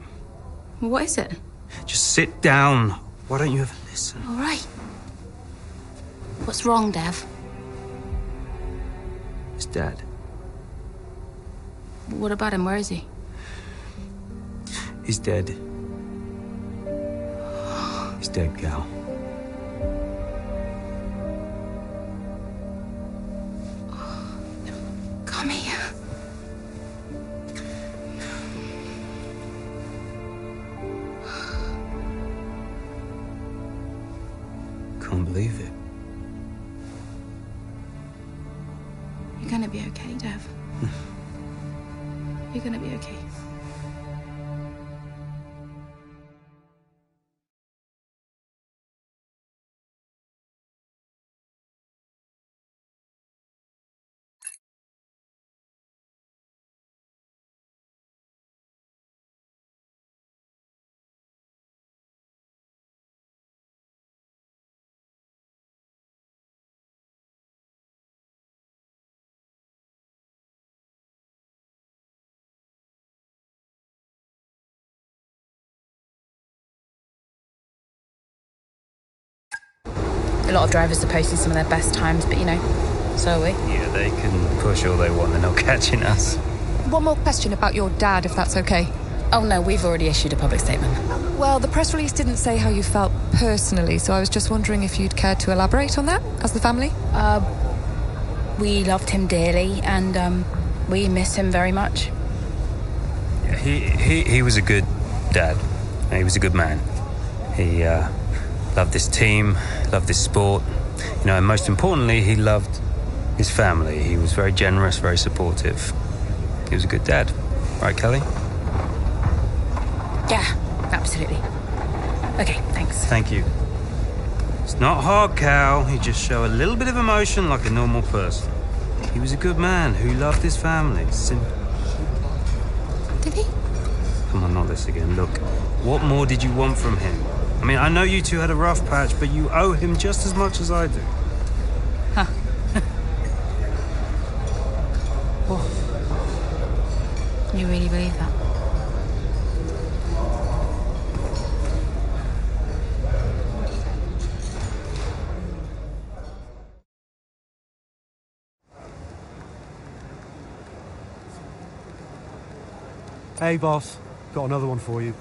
What is it? Just sit down. Why don't you ever listen? All right. What's wrong, Dev? It's Dad. What about him? Where is he? He's dead. He's dead, Cal. Come here. Can't believe it. You're gonna be okay, Dev. You're gonna be okay. A lot of drivers are posting some of their best times, but you know, so are we. Yeah, they can push all they want, they're not catching us. One more question about your dad, if that's okay. Oh no, we've already issued a public statement. Well, the press release didn't say how you felt personally, so I was just wondering if you'd care to elaborate on that, as the family? We loved him dearly, and we miss him very much. Yeah, he was a good dad. He was a good man. He loved this team, loved this sport. You know, and most importantly, he loved his family. He was very generous, very supportive. He was a good dad. Right, Kelly? Yeah, absolutely. Okay, thanks. Thank you. It's not hard, Cal. You just show a little bit of emotion like a normal person. He was a good man who loved his family. Simple. Did he? Come on, not this again. Look, what more did you want from him? I mean, I know you two had a rough patch, but you owe him just as much as I do. Huh. You really believe that? Hey, boss. Got another one for you.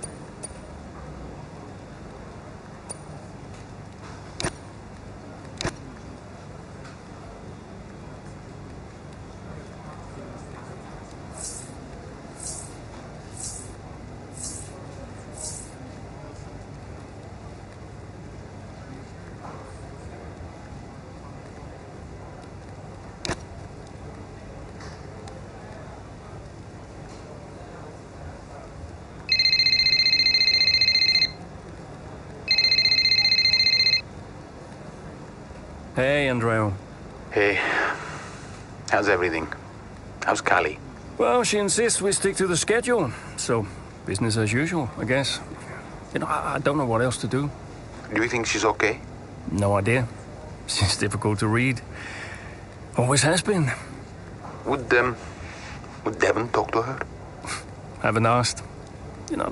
Hey, Andrea. Hey, how's everything? How's Callie? Well, she insists we stick to the schedule, so business as usual, I guess. You know, I don't know what else to do. Do you think she's okay? No idea. She's difficult to read. Always has been. Would Devon talk to her? Haven't asked. You know,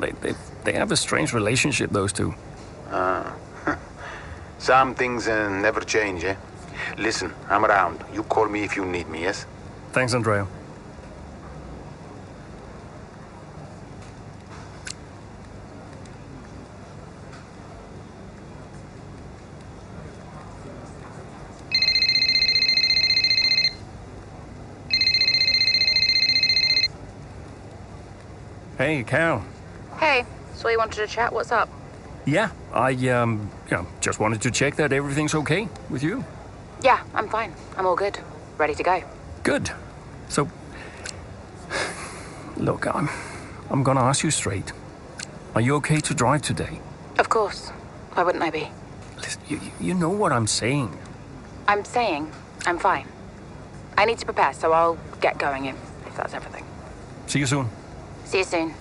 they have a strange relationship, those two. Some things never change, eh? Listen, I'm around. You call me if you need me, yes? Thanks, Andrea. Hey, Cal. Hey, so you wanted to chat? What's up? Yeah, I just wanted to check that everything's okay with you. Yeah, I'm fine. I'm all good. Ready to go. Good. So, look, I'm gonna ask you straight. Are you okay to drive today? Of course. Why wouldn't I be? Listen, you know what I'm saying. I'm saying I'm fine. I need to prepare, so I'll get going if that's everything. See you soon. See you soon.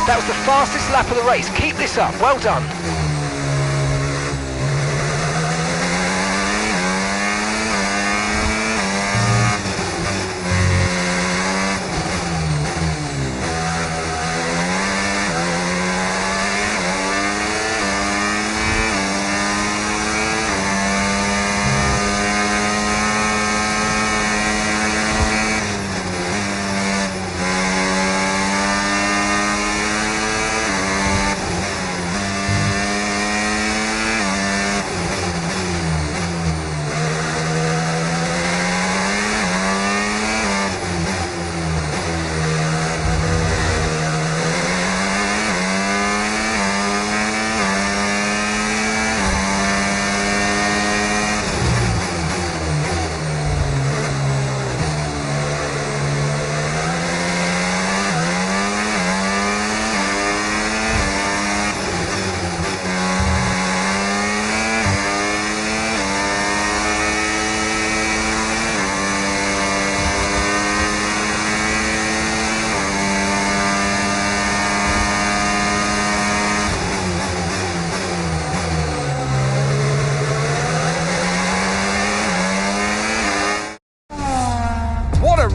That was the fastest lap of the race. Keep this up. Well done.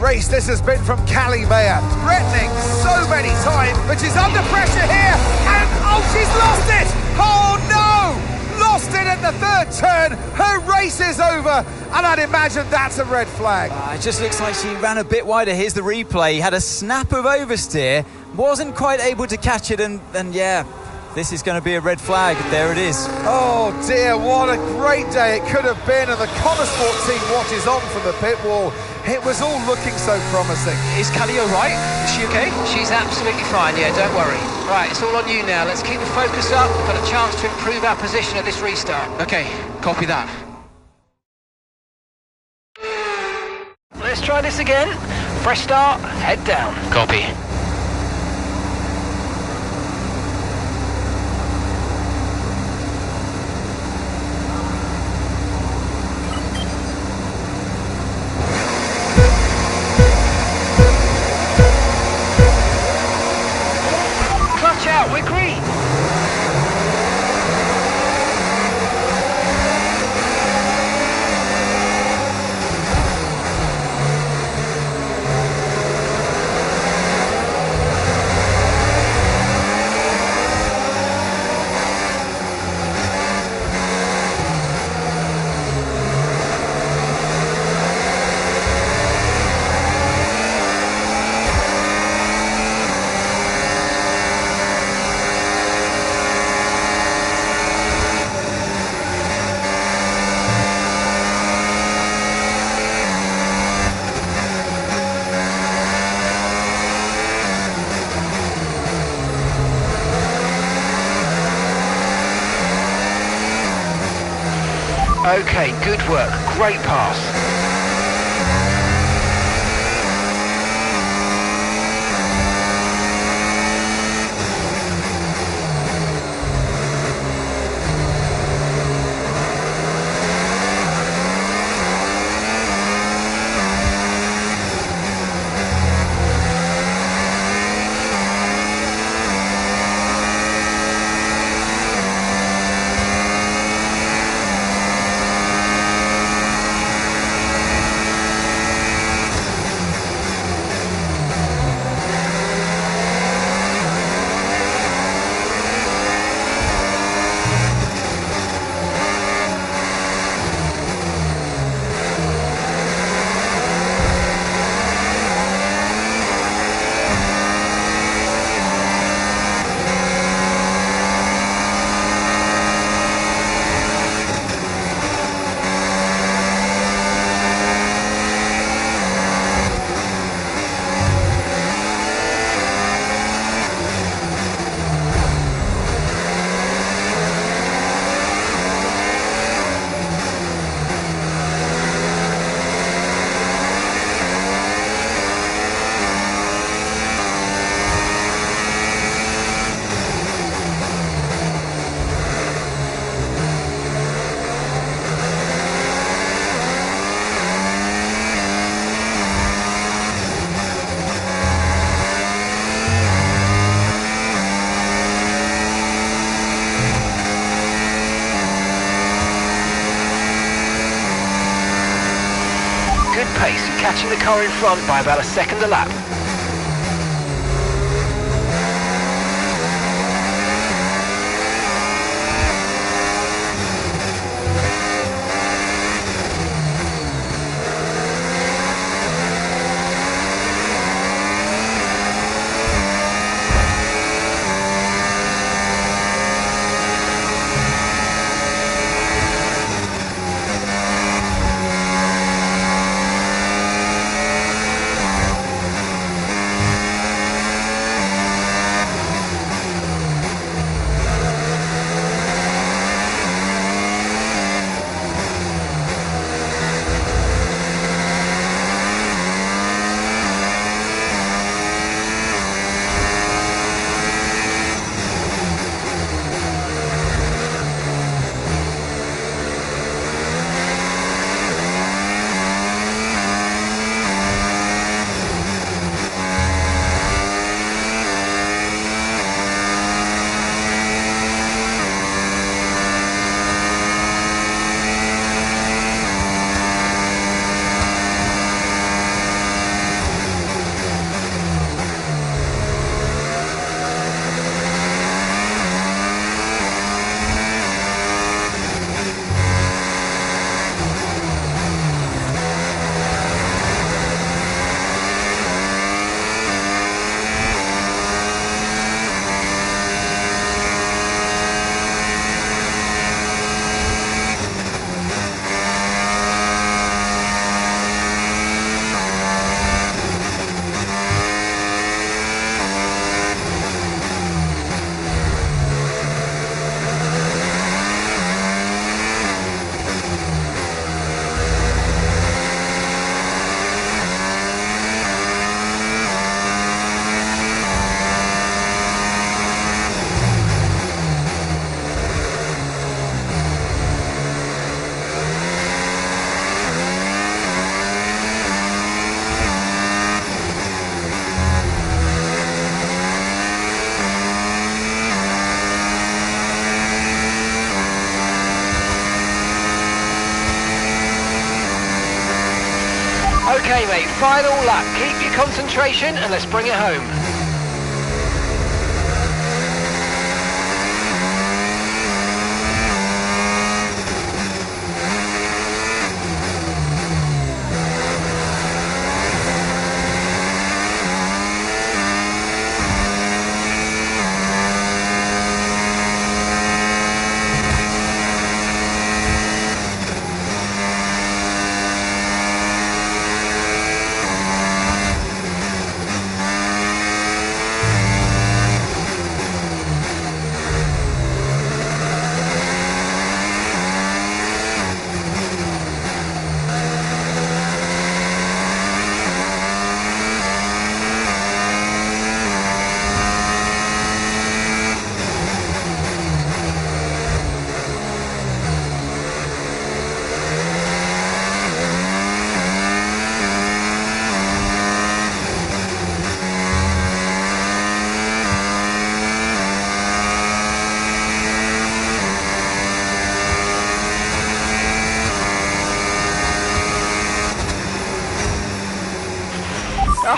Race this has been from K.Meier, threatening so many times, but she's under pressure here, and oh, she's lost it! Oh no! Lost it at the third turn, her race is over, and I'd imagine that's a red flag. It just looks like she ran a bit wider. Here's the replay, had a snap of oversteer, wasn't quite able to catch it, and yeah, this is going to be a red flag. There it is. Oh dear, what a great day it could have been, and the Konnersport team watches on from the pit wall. It was all looking so promising. Is Callie all right? Is she okay? She's absolutely fine, yeah, don't worry. Right, it's all on you now. Let's keep the focus up. We've got a chance to improve our position at this restart. Okay, copy that. Let's try this again. Fresh start, head down. Copy. We're green. Okay, good work. Great pass. catching the car in front by about a second a lap. Okay, mate, final lap. Keep your concentration and let's bring it home.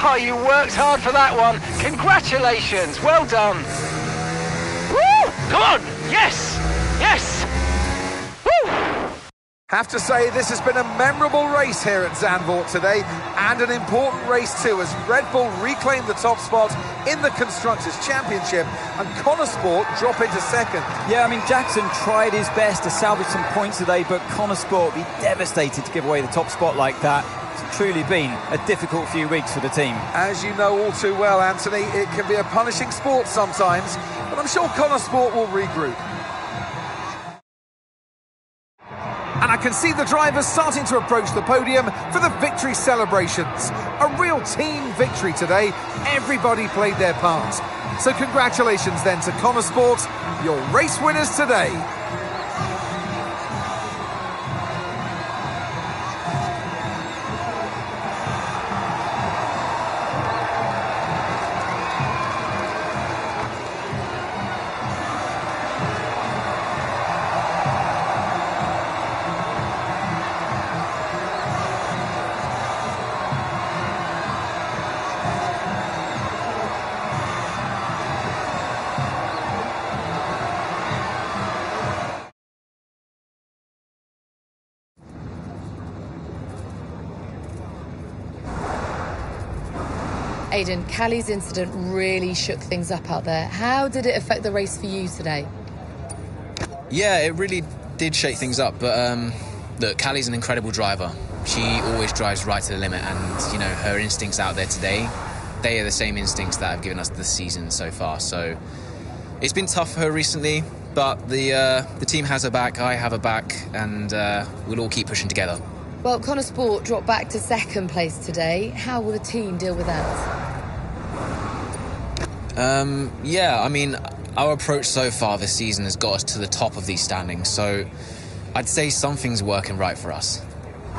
Oh, you worked hard for that one. Congratulations. Well done. Woo! Come on. Yes. Yes. Woo! Have to say, this has been a memorable race here at Zandvoort today, and an important race too, as Red Bull reclaimed the top spot in the Constructors' Championship, and Konnersport drop into second. Yeah, I mean, Jackson tried his best to salvage some points today, but Konnersport be devastated to give away the top spot like that. It's truly been a difficult few weeks for the team. As you know all too well, Anthony, it can be a punishing sport sometimes, but I'm sure Konnersport will regroup. And I can see the drivers starting to approach the podium for the victory celebrations. A real team victory today. Everybody played their part. So congratulations then to Konnersport, your race winners today. Aidan, Callie's incident really shook things up out there. How did it affect the race for you today? Yeah, it really did shake things up, but look, Callie's an incredible driver. She always drives right to the limit, and, you know, her instincts out there today, they are the same instincts that have given us the season so far. So it's been tough for her recently, but the team has her back, I have her back, and we'll all keep pushing together. Well, Konnersport dropped back to second place today. How will the team deal with that? Yeah, I mean, our approach so far this season has got us to the top of these standings, so I'd say something's working right for us.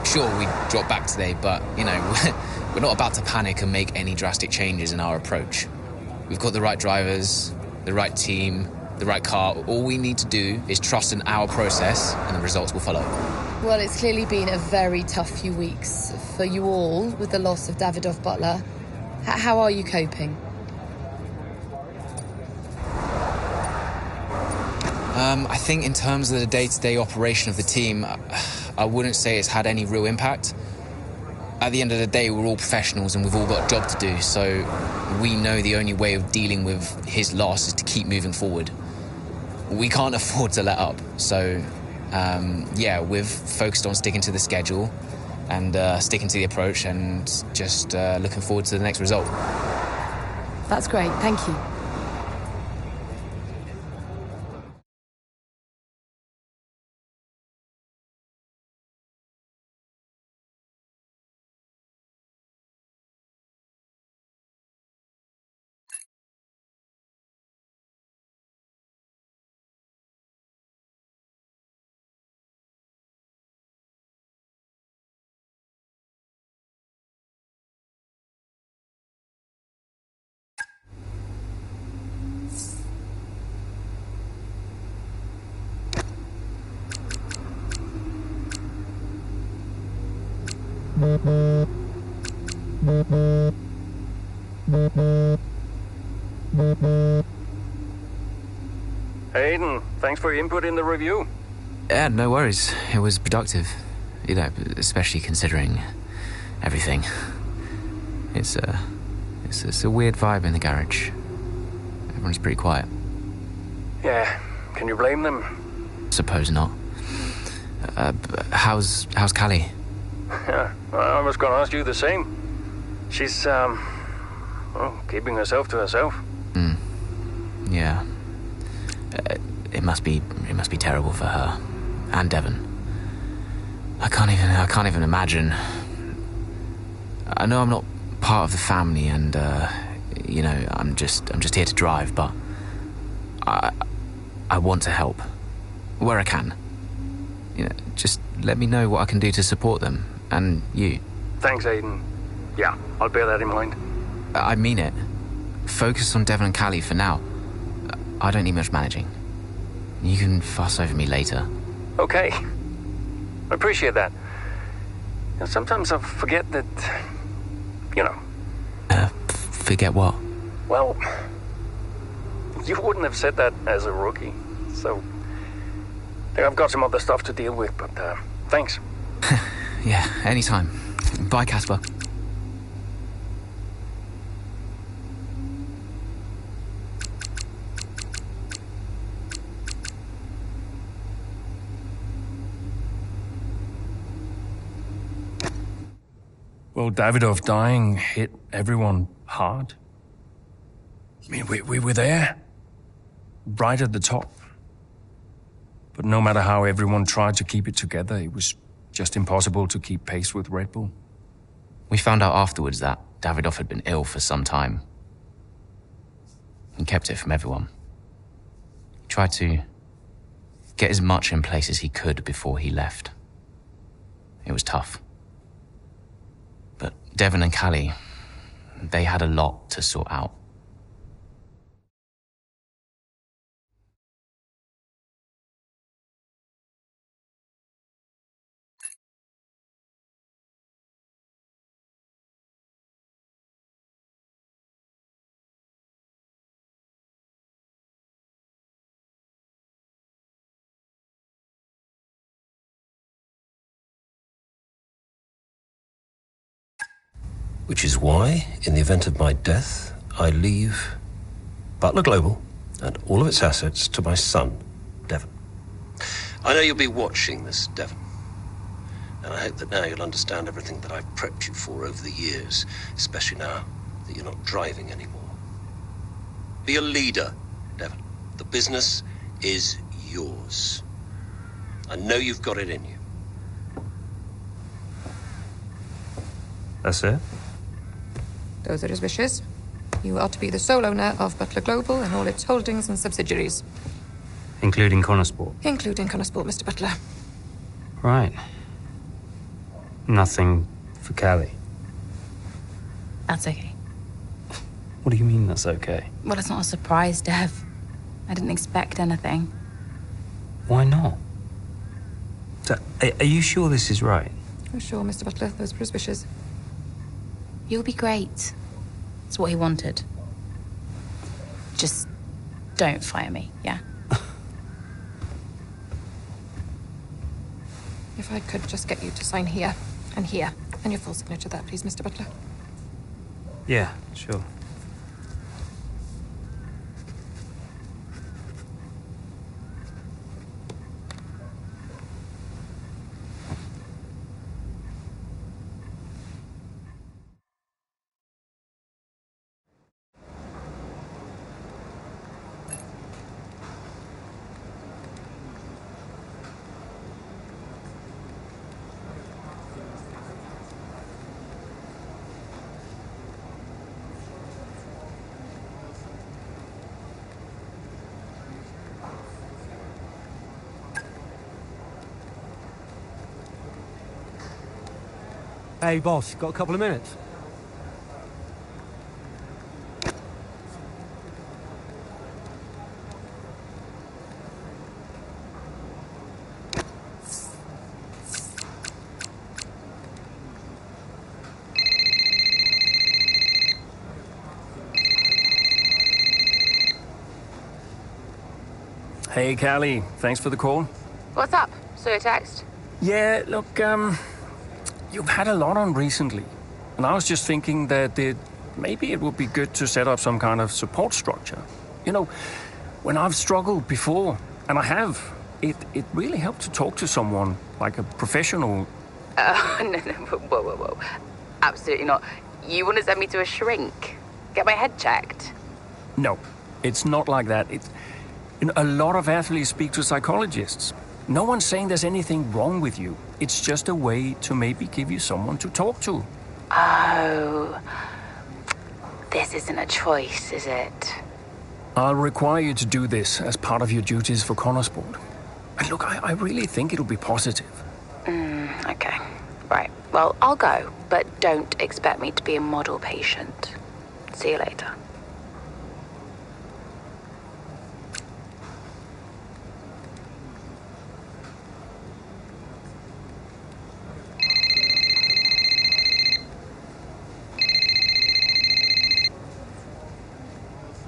Sure, we dropped back today, but, you know, we're not about to panic and make any drastic changes in our approach. We've got the right drivers, the right team, the right car. All we need to do is trust in our process, and the results will follow. Well, it's clearly been a very tough few weeks for you all with the loss of Davidoff Butler. How are you coping? I think in terms of the day-to-day operation of the team, I wouldn't say it's had any real impact. At the end of the day, we're all professionals and we've all got a job to do, so we know the only way of dealing with his loss is to keep moving forward. We can't afford to let up, so yeah, we've focused on sticking to the schedule and sticking to the approach and just looking forward to the next result. That's great, thank you. Aidan, thanks for your input in the review. Yeah, no worries. It was productive, you know, especially considering everything. It's a weird vibe in the garage. Everyone's pretty quiet. Yeah, can you blame them? Suppose not. How's Callie? Yeah, I was going to ask you the same. She's, well, keeping herself to herself. Yeah. It must be terrible for her and Devon. I can't even imagine. I know I'm not part of the family, and you know, I'm just here to drive, but I want to help where I can. You know, just let me know what I can do to support them and you. Thanks, Aidan. Yeah, I'll bear that in mind. I mean it. Focus on Devon and Callie for now. I don't need much managing. You can fuss over me later. Okay. I appreciate that. And sometimes I forget that, you know. Forget what? Well, you wouldn't have said that as a rookie. So, I've got some other stuff to deal with, but thanks. Yeah, anytime. Bye, Casper. Well, Davidoff dying hit everyone hard. I mean, we were there, right at the top. But no matter how everyone tried to keep it together, it was just impossible to keep pace with Red Bull. We found out afterwards that Davidoff had been ill for some time. He kept it from everyone. He tried to get as much in place as he could before he left. It was tough. But Devon and Callie, they had a lot to sort out. Which is why, in the event of my death, I leave Butler Global and all of its assets to my son, Devon. I know you'll be watching this, Devon. And I hope that now you'll understand everything that I've prepped you for over the years, especially now that you're not driving anymore. Be a leader, Devon. The business is yours. I know you've got it in you. That's it? Those are his wishes. You are to be the sole owner of Butler Global and all its holdings and subsidiaries. Including Konnersport? Including Konnersport, Mr. Butler. Right. Nothing for Callie. That's okay. What do you mean that's okay? Well, it's not a surprise, Dev. I didn't expect anything. Why not? So, are you sure this is right? I'm sure, Mr. Butler. Those were his wishes. You'll be great. It's what he wanted. Just don't fire me, yeah? If I could just get you to sign here and your full signature there, please, Mr. Butler. Yeah, sure. Hey, boss, got a couple of minutes? Hey, Callie. Thanks for the call. What's up? Saw your text. Yeah, look, you've had a lot on recently. And I was just thinking that maybe it would be good to set up some kind of support structure. You know, when I've struggled before, and I have, it really helped to talk to someone, like a professional. No, whoa. Absolutely not. You want to send me to a shrink? Get my head checked? No, it's not like that. A lot of athletes speak to psychologists. No one's saying there's anything wrong with you. It's just a way to maybe give you someone to talk to. Oh, this isn't a choice, is it? I'll require you to do this as part of your duties for Konnersport. And look, I really think it'll be positive. Okay. Right. Well, I'll go, but don't expect me to be a model patient. See you later.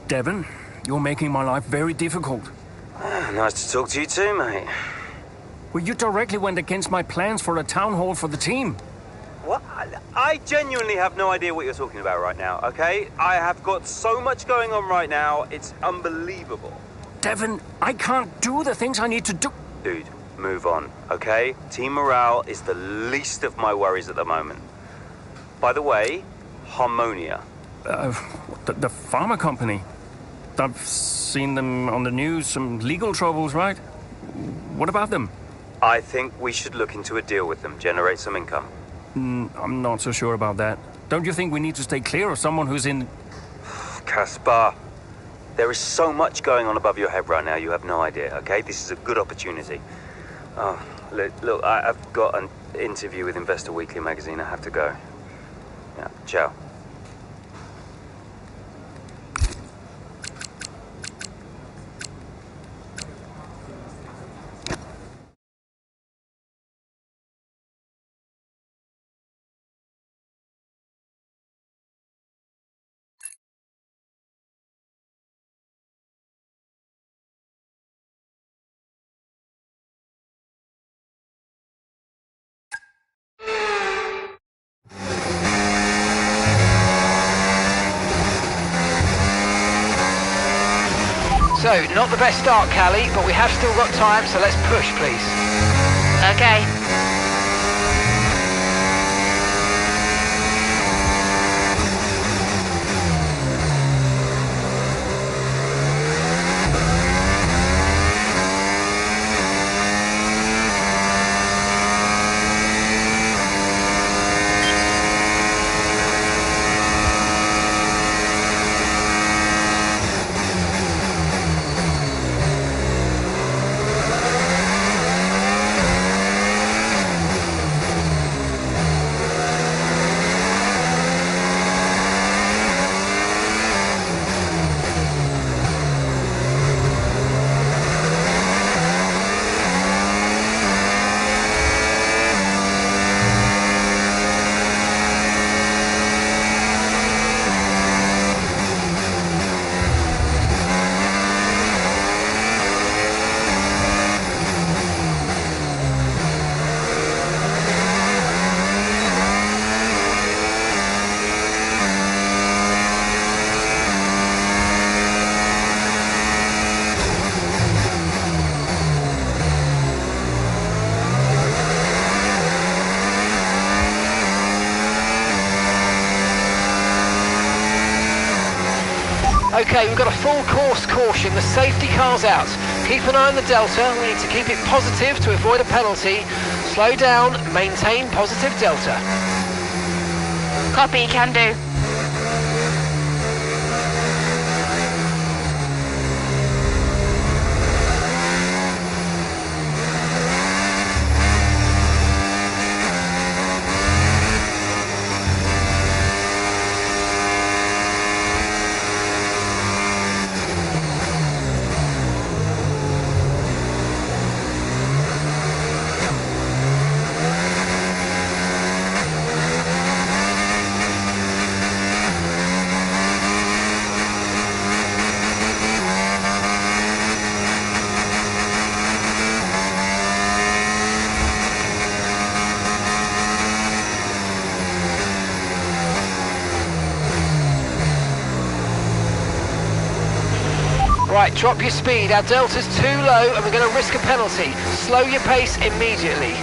Devon, you're making my life very difficult. Nice to talk to you too, mate. Well, you directly went against my plans for a town hall for the team. What? I genuinely have no idea what you're talking about right now, okay? I have got so much going on right now, it's unbelievable. Devon, I can't do the things I need to do. Dude, move on, okay? Team morale is the least of my worries at the moment. By the way, Harmonia. The pharma company. I've seen them on the news, some legal troubles, right? What about them? I think we should look into a deal with them, generate some income. I'm not so sure about that. Don't you think we need to stay clear of someone who's in... Caspar, there is so much going on above your head right now, you have no idea, okay? This is a good opportunity. Oh, look, I've got an interview with Investor Weekly magazine. I have to go. Yeah, ciao. So, not the best start, Callie, but we have still got time, so let's push, please. Okay. Okay, we've got a full course caution. The safety car's out. Keep an eye on the delta. We need to keep it positive to avoid a penalty. Slow down, maintain positive delta. Copy, can do. Right, drop your speed. Our delta's too low and we're going to risk a penalty. Slow your pace immediately.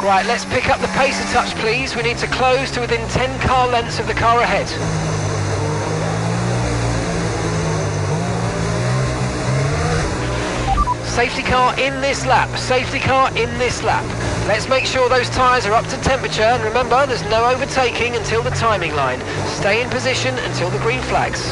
Right, let's pick up the pace a touch, please. We need to close to within 10 car lengths of the car ahead. Safety car in this lap. Safety car in this lap. Let's make sure those tyres are up to temperature, and remember, there's no overtaking until the timing line. Stay in position until the green flags.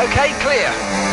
Okay, clear.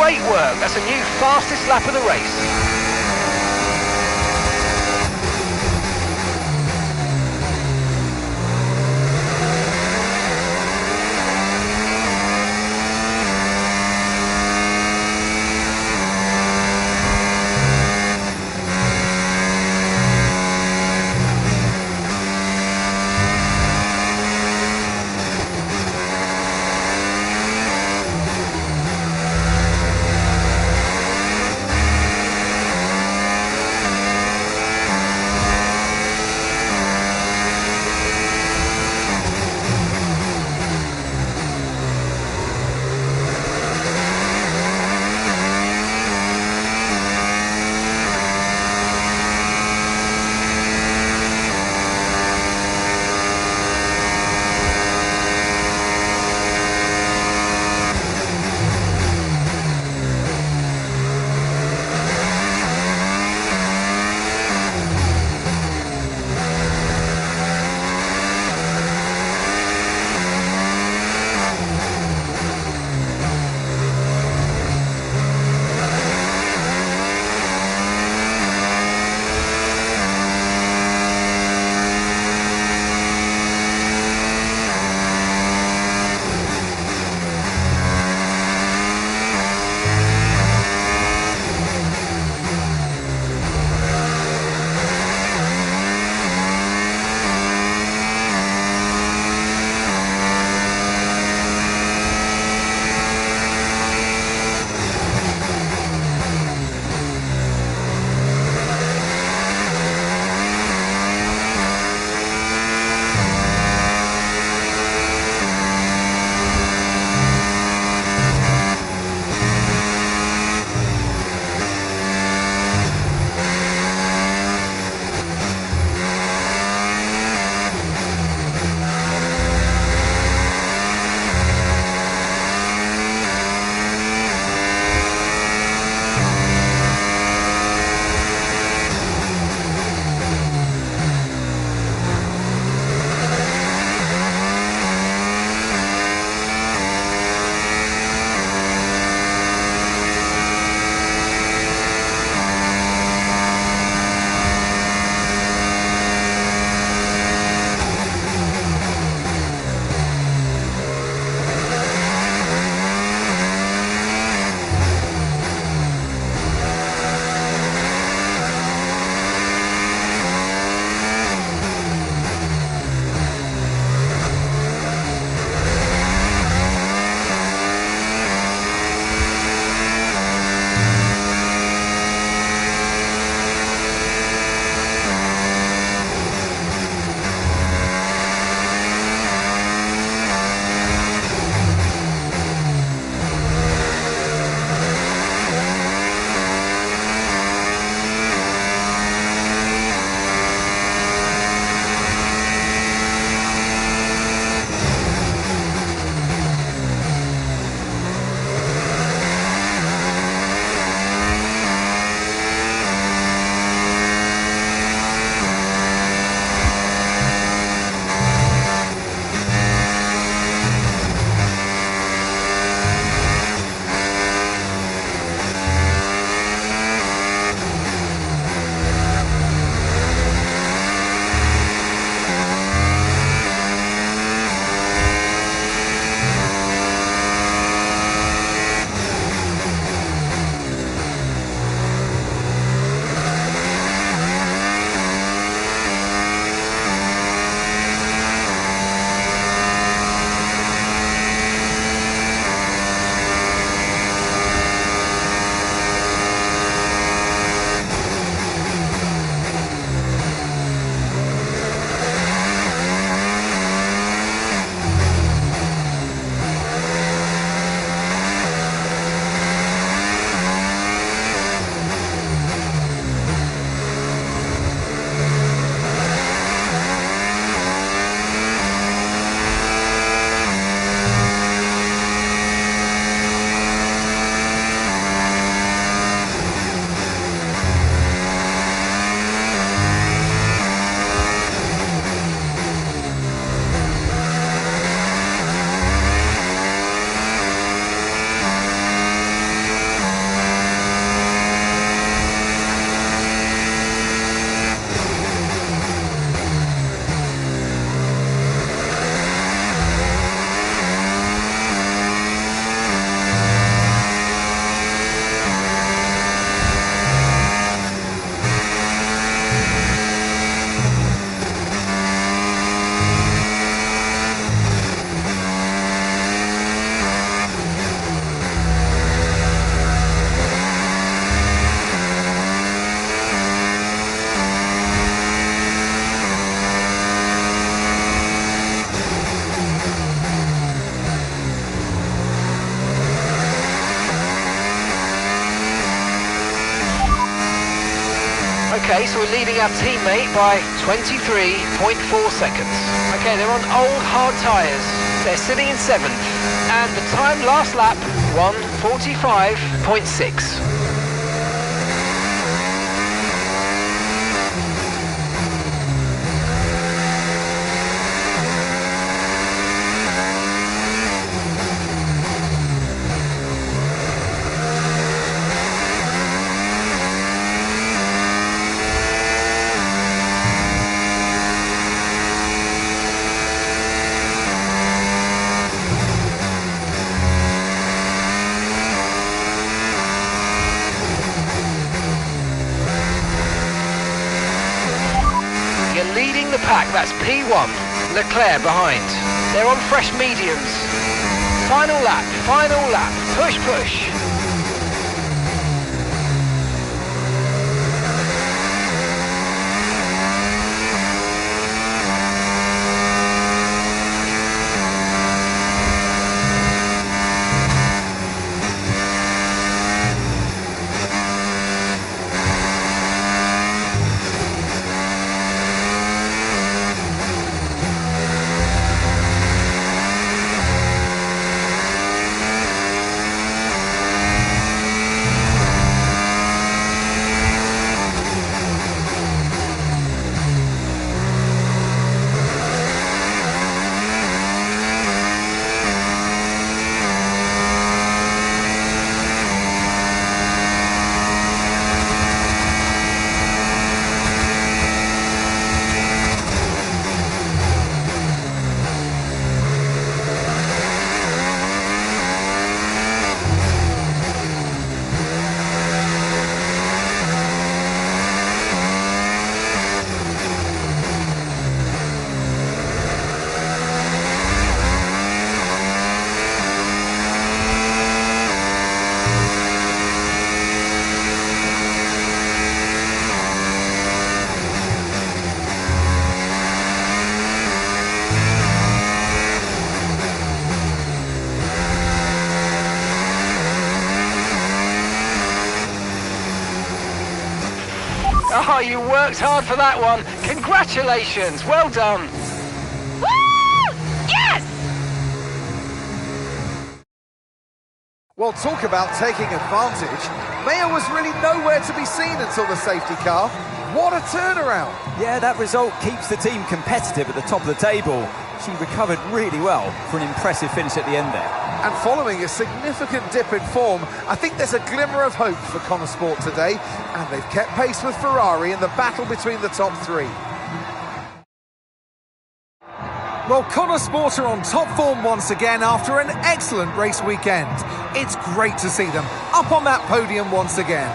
Great work, that's a new fastest lap of the race. Okay, so we're leading our teammate by 23.4 seconds. Okay, they're on old hard tyres. They're sitting in 7th. And the time last lap, 1:45.6. Leading the pack, that's P1, Leclerc behind. They're on fresh mediums. Final lap, push, push. Oh, you worked hard for that one. Congratulations. Well done. Woo! Yes! Well, talk about taking advantage. Maya was really nowhere to be seen until the safety car. What a turnaround. Yeah, that result keeps the team competitive at the top of the table. She recovered really well for an impressive finish at the end there. And following a significant dip in form, I think there's a glimmer of hope for Konnersport today, and they've kept pace with Ferrari in the battle between the top three. Well, Konnersport are on top form once again after an excellent race weekend. It's great to see them up on that podium once again.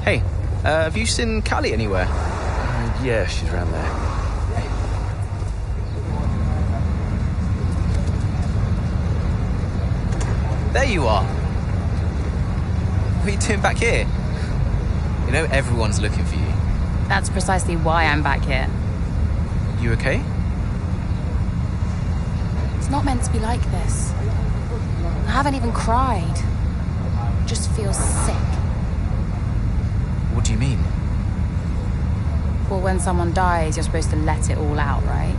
Hey, have you seen Callie anywhere? Yeah, she's around there. There you are. What are you doing back here? You know, everyone's looking for you. That's precisely why I'm back here. You okay? It's not meant to be like this. I haven't even cried. I just feel sick. What do you mean? Well, when someone dies, you're supposed to let it all out, right?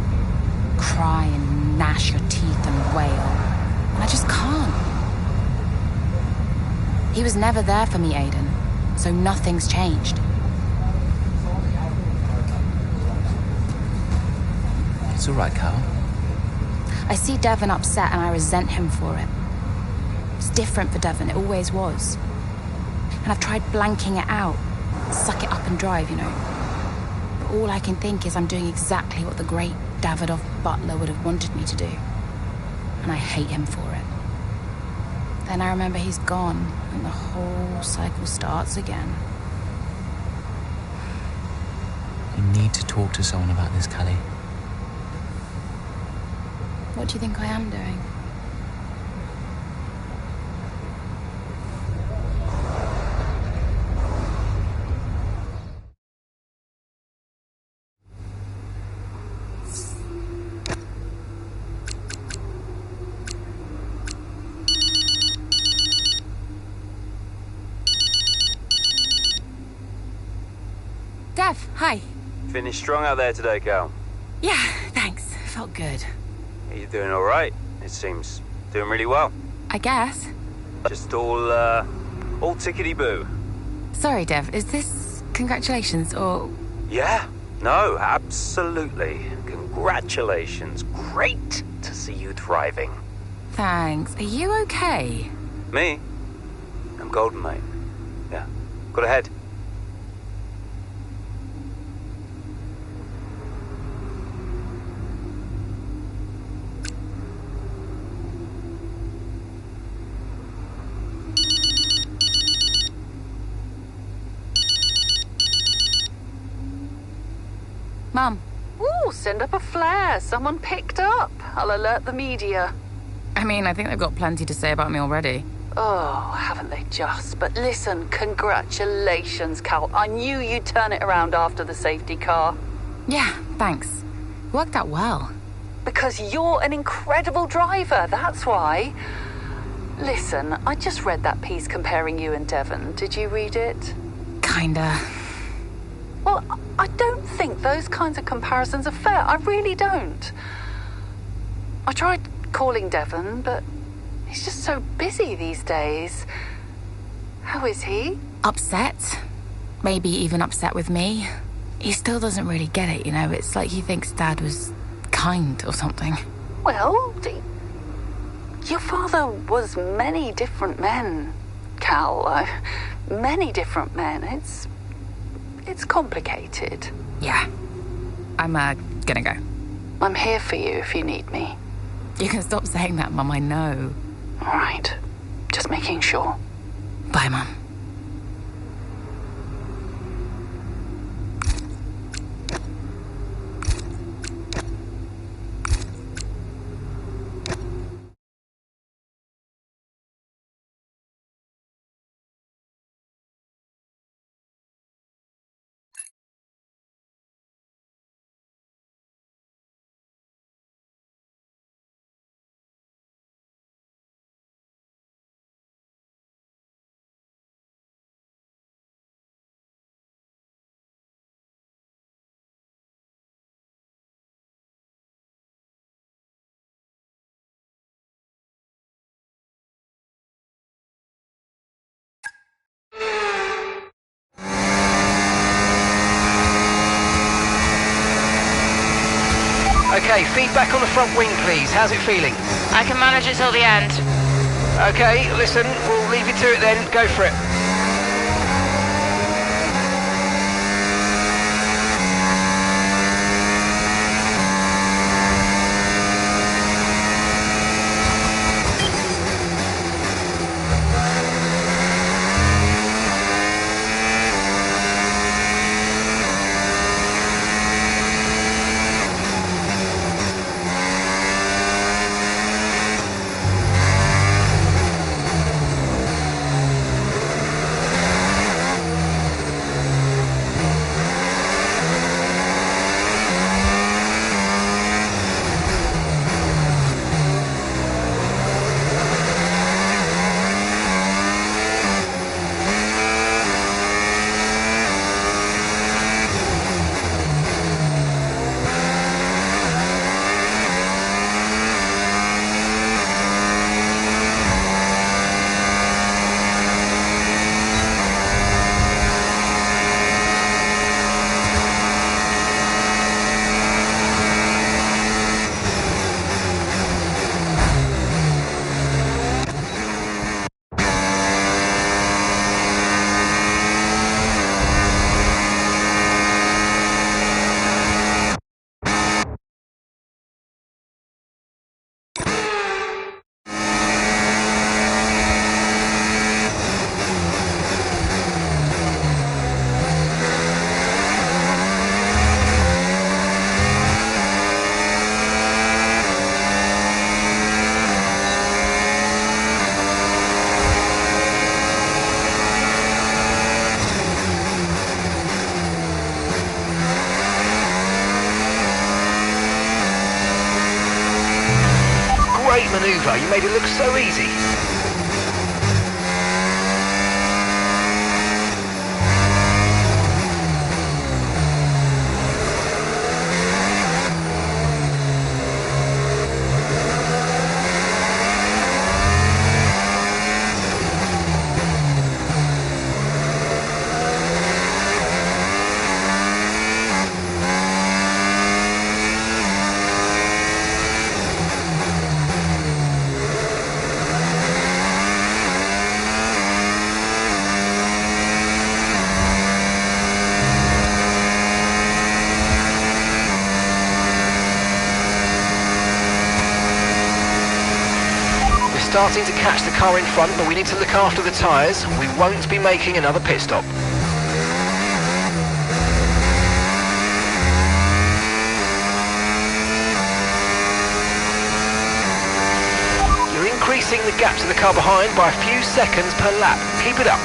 Cry and gnash your teeth and wail. And I just can't. He was never there for me, Aiden. So nothing's changed. It's all right, Carl. I see Devon upset and I resent him for it. It's different for Devon, it always was. And I've tried blanking it out, suck it up and drive, you know. But all I can think is I'm doing exactly what the great Davidoff Butler would have wanted me to do. And I hate him for it. Then I remember he's gone, and the whole cycle starts again. You need to talk to someone about this, Callie. What do you think I am doing? Dev, hi. Finished strong out there today, Cal. Yeah, thanks. Felt good. You're doing all right. It seems doing really well. I guess. Just all tickety-boo. Sorry, Dev, is this congratulations or... Yeah, no, absolutely. Congratulations. Great to see you thriving. Thanks. Are you okay? Me? I'm golden, mate. Yeah, got ahead. Mum. Ooh, send up a flare. Someone picked up. I'll alert the media. I mean, I think they've got plenty to say about me already. Oh, haven't they just? But listen, congratulations, Cal. I knew you'd turn it around after the safety car. Yeah, thanks. Worked out well. Because you're an incredible driver, that's why. Listen, I just read that piece comparing you and Devon. Did you read it? Kinda. Well, I don't think those kinds of comparisons are fair. I really don't. I tried calling Devon, but he's just so busy these days. How is he? Upset. Maybe even upset with me. He still doesn't really get it, you know. It's like he thinks Dad was kind or something. Well, your father was many different men, Cal. Many different men. It's complicated. Yeah. I'm gonna go. I'm here for you if you need me. You can stop saying that, Mum, I know. All right. Just making sure. Bye, Mum. Okay, feedback on the front wing, please. How's it feeling? I can manage it till the end. Okay, listen, we'll leave you to it then. Go for it. great manoeuvre. You made it look so easy. Starting to catch the car in front, but we need to look after the tyres. We won't be making another pit stop. You're increasing the gap to the car behind by a few seconds per lap. Keep it up.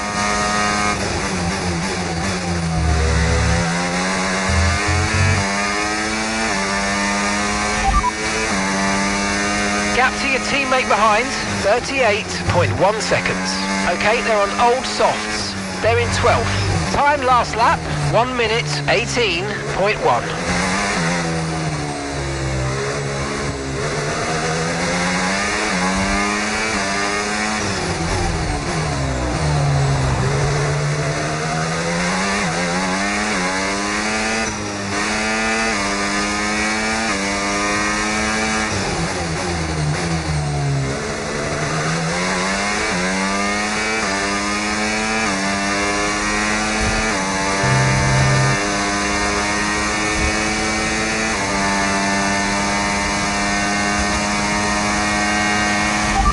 Gap to your teammate behind, 38.1 seconds. Okay, they're on old softs. They're in 12th. Time last lap, 1 minute 18.1.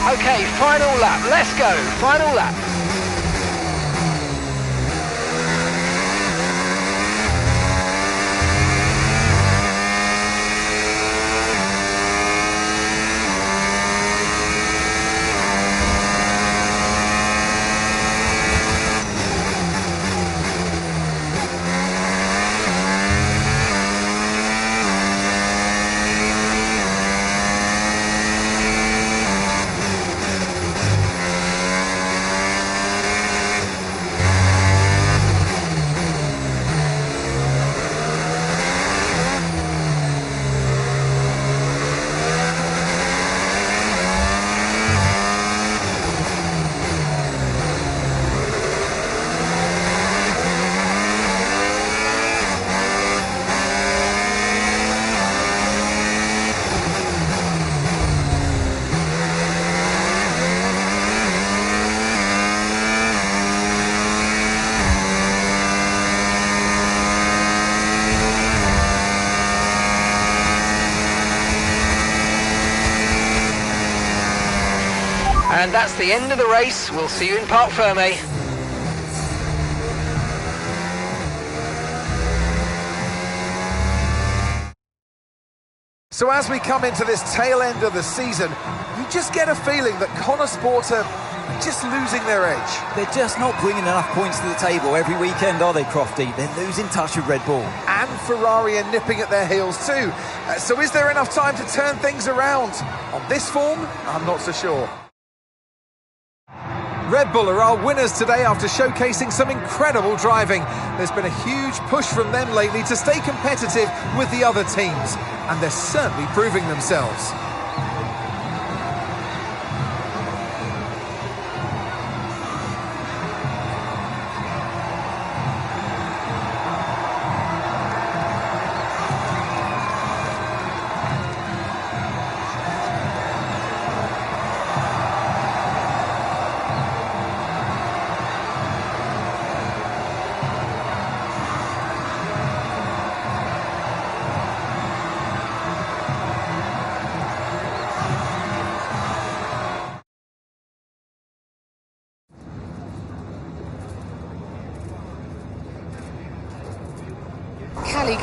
Okay, final lap, let's go, final lap. And that's the end of the race. We'll see you in Parc Fermé. So as we come into this tail end of the season, you just get a feeling that Konnersport are just losing their edge. They're just not bringing enough points to the table every weekend, are they, Crofty? They're losing touch with Red Bull. And Ferrari are nipping at their heels too. So is there enough time to turn things around? On this form, I'm not so sure. Red Bull are our winners today after showcasing some incredible driving. There's been a huge push from them lately to stay competitive with the other teams, and they're certainly proving themselves.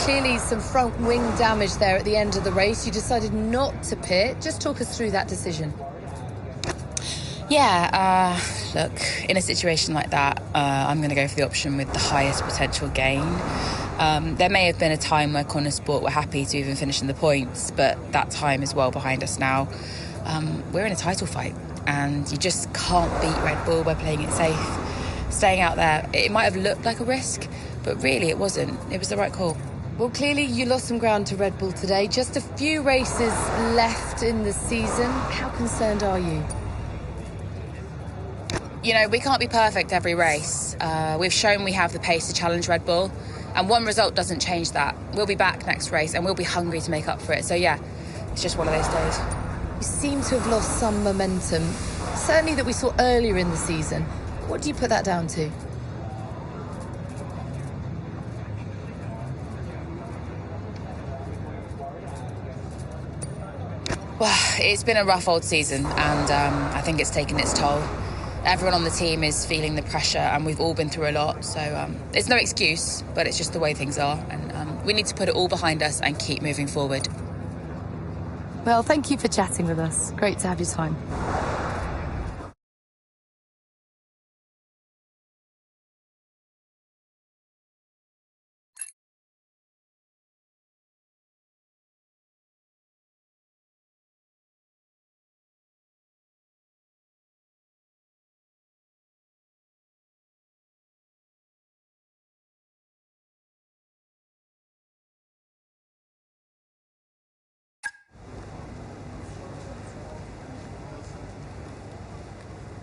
Clearly some front wing damage there at the end of the race. You decided not to pit. Just talk us through that decision. Yeah, look, in a situation like that, I'm going to go for the option with the highest potential gain. There may have been a time where Konnersport were happy to even finish in the points, but that time is well behind us now. We're in a title fight, and you just can't beat Red Bull by playing it safe. Staying out there, it might have looked like a risk, but really it wasn't. It was the right call. Well, clearly you lost some ground to Red Bull today. Just a few races left in the season. How concerned are you? You know, we can't be perfect every race. We've shown we have the pace to challenge Red Bull, and one result doesn't change that. We'll be back next race, and we'll be hungry to make up for it. So yeah, it's just one of those days. You seem to have lost some momentum, certainly that we saw earlier in the season. What do you put that down to? Well, it's been a rough old season, and I think it's taken its toll. Everyone on the team is feeling the pressure, and we've all been through a lot, so it's no excuse, but it's just the way things are, and we need to put it all behind us and keep moving forward. Well, thank you for chatting with us. Great to have your time.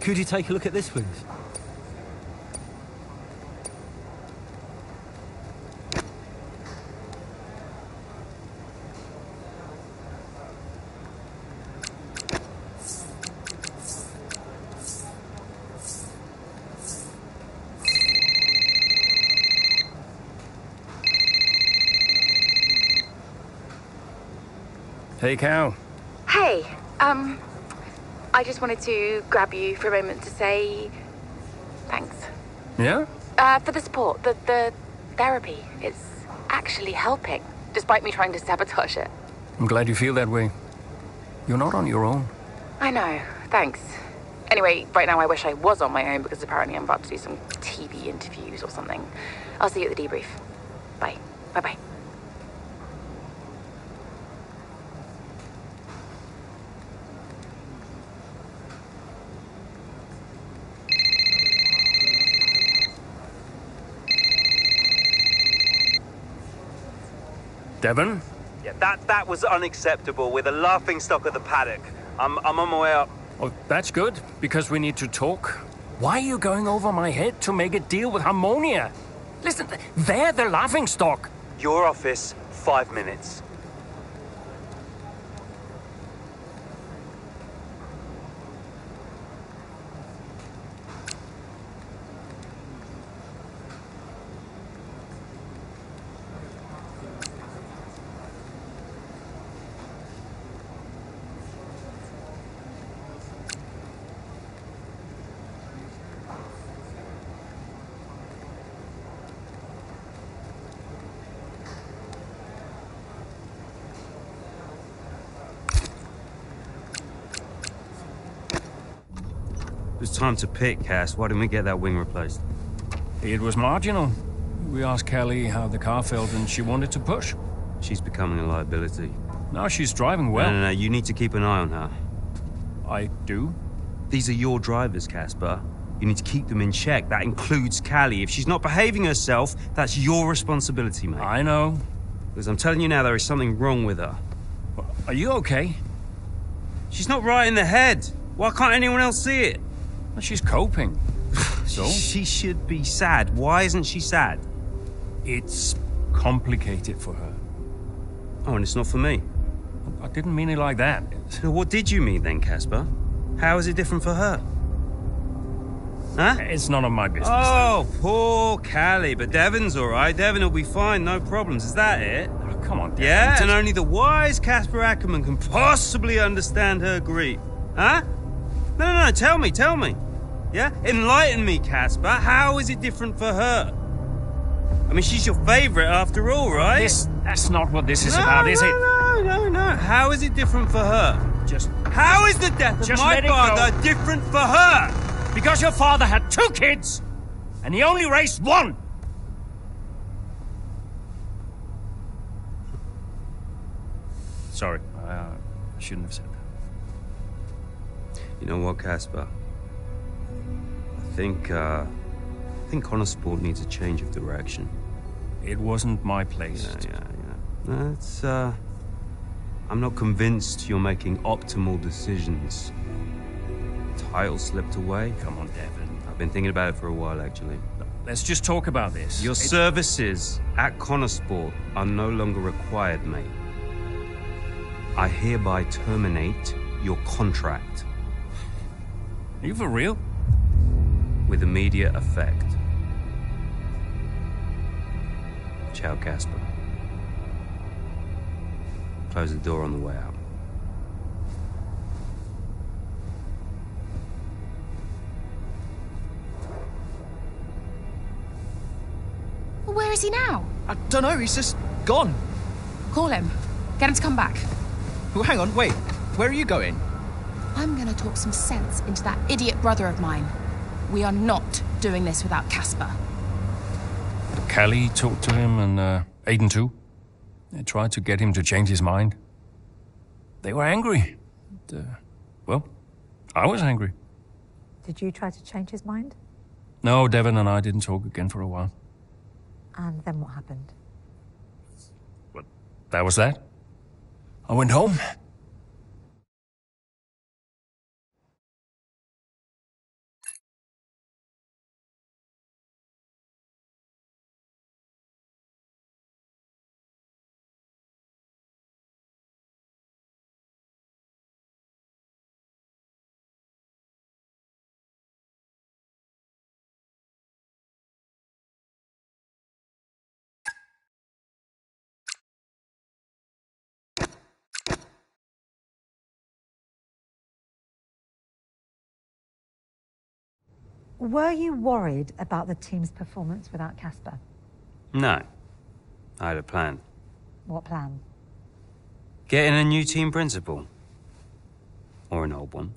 Could you take a look at this, please? Hey, Cal. Hey, I just wanted to grab you for a moment to say thanks. Yeah? For the support, the therapy. It's actually helping, despite me trying to sabotage it. I'm glad you feel that way. You're not on your own. I know, thanks. Anyway, right now I wish I was on my own because apparently I'm about to do some TV interviews or something. I'll see you at the debrief. Bye. Bye-bye. Devon? Yeah, that was unacceptable. We're the laughing stock of the paddock. I'm on my way up. Oh, that's good, because we need to talk. Why are you going over my head to make a deal with Harmonia? Listen, they're the laughing stock. Your office, 5 minutes. It's time to pick, Cass. Why didn't we get that wing replaced? It was marginal. We asked Kelly how the car felt, and she wanted to push. She's becoming a liability. No, she's driving well. No, you need to keep an eye on her. I do? These are your drivers, Casper. You need to keep them in check. That includes Callie. If she's not behaving herself, that's your responsibility, mate. I know. Because I'm telling you now, there is something wrong with her. Are you okay? She's not right in the head. Why can't anyone else see it? Well, she's coping. So? She should be sad. Why isn't she sad? It's complicated for her. Oh, and it's not for me. I didn't mean it like that. So what did you mean then, Casper? How is it different for her? Huh? It's none of my business. Oh, poor Callie. But Devon's all right. Devon will be fine. No problems. Is that it? Oh, come on, Devon. Yeah, and only the wise Casper Ackerman can possibly understand her grief. Huh? No, tell me. Yeah? Enlighten me, Casper. How is it different for her? I mean, she's your favourite after all, right? That's not what this is about, is it? No. How is it different for her? How is the death of my father different for her? Because your father had 2 kids, and he only raised 1. Sorry, I shouldn't have said that. You know what, Casper? I think Konnersport needs a change of direction. It wasn't my place. Yeah. That's, I'm not convinced you're making optimal decisions. Title slipped away. Come on, Devon. I've been thinking about it for a while, actually. Let's just talk about this. Your services at Konnersport are no longer required, mate. I hereby terminate your contract. Are you for real? With immediate effect. Ciao, Casper. Close the door on the way out. Where is he now? I don't know, he's just gone. Call him. Get him to come back. Well, hang on, wait. Where are you going? I'm gonna talk some sense into that idiot brother of mine. We are not doing this without Casper. Callie talked to him and Aiden too. They tried to get him to change his mind. They were angry. Well, I was angry. Did you try to change his mind? No, Devon and I didn't talk again for a while. And then what happened? That was that. I went home. Were you worried about the team's performance without Casper? No. I had a plan. What plan? Getting a new team principal. Or an old one.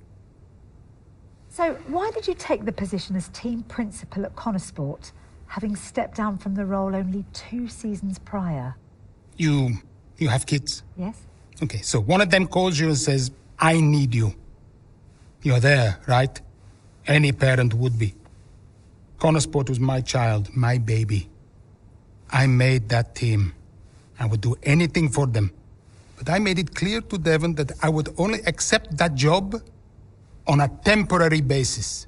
So why did you take the position as team principal at Konnersport, having stepped down from the role only 2 seasons prior? You have kids? Yes. Okay, so one of them calls you and says, I need you. You're there, right? Any parent would be. Konnersport was my child, my baby. I made that team. I would do anything for them. But I made it clear to Devon that I would only accept that job on a temporary basis.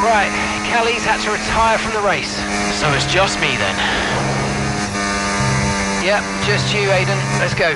Right, Kelly's had to retire from the race. So it's just me then. Yep, just you, Aiden. Let's go.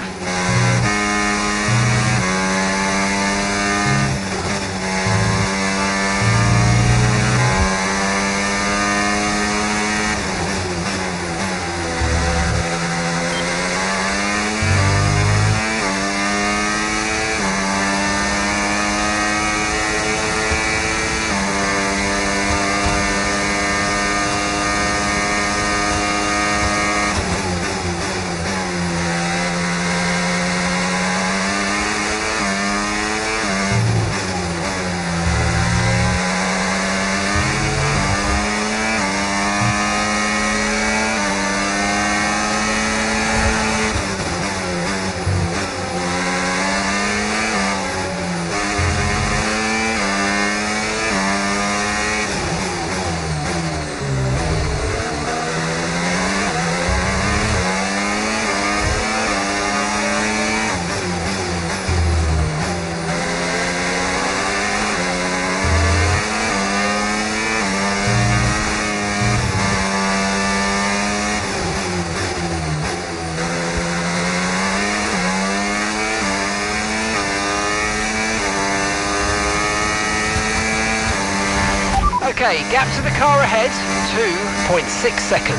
Okay, gap to the car ahead, 2.6 seconds.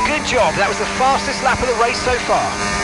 Good job, that was the fastest lap of the race so far.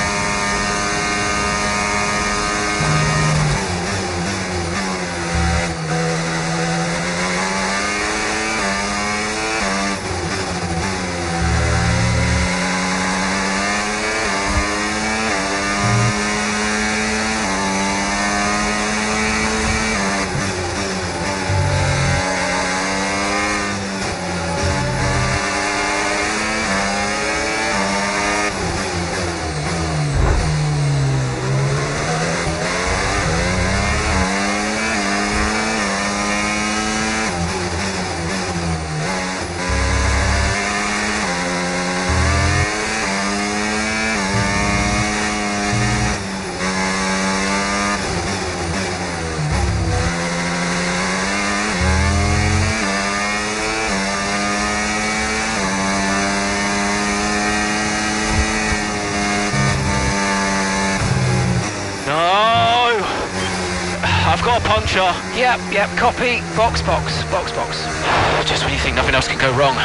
I've got a puncture. Yep, copy. Box. Just when you think nothing else can go wrong.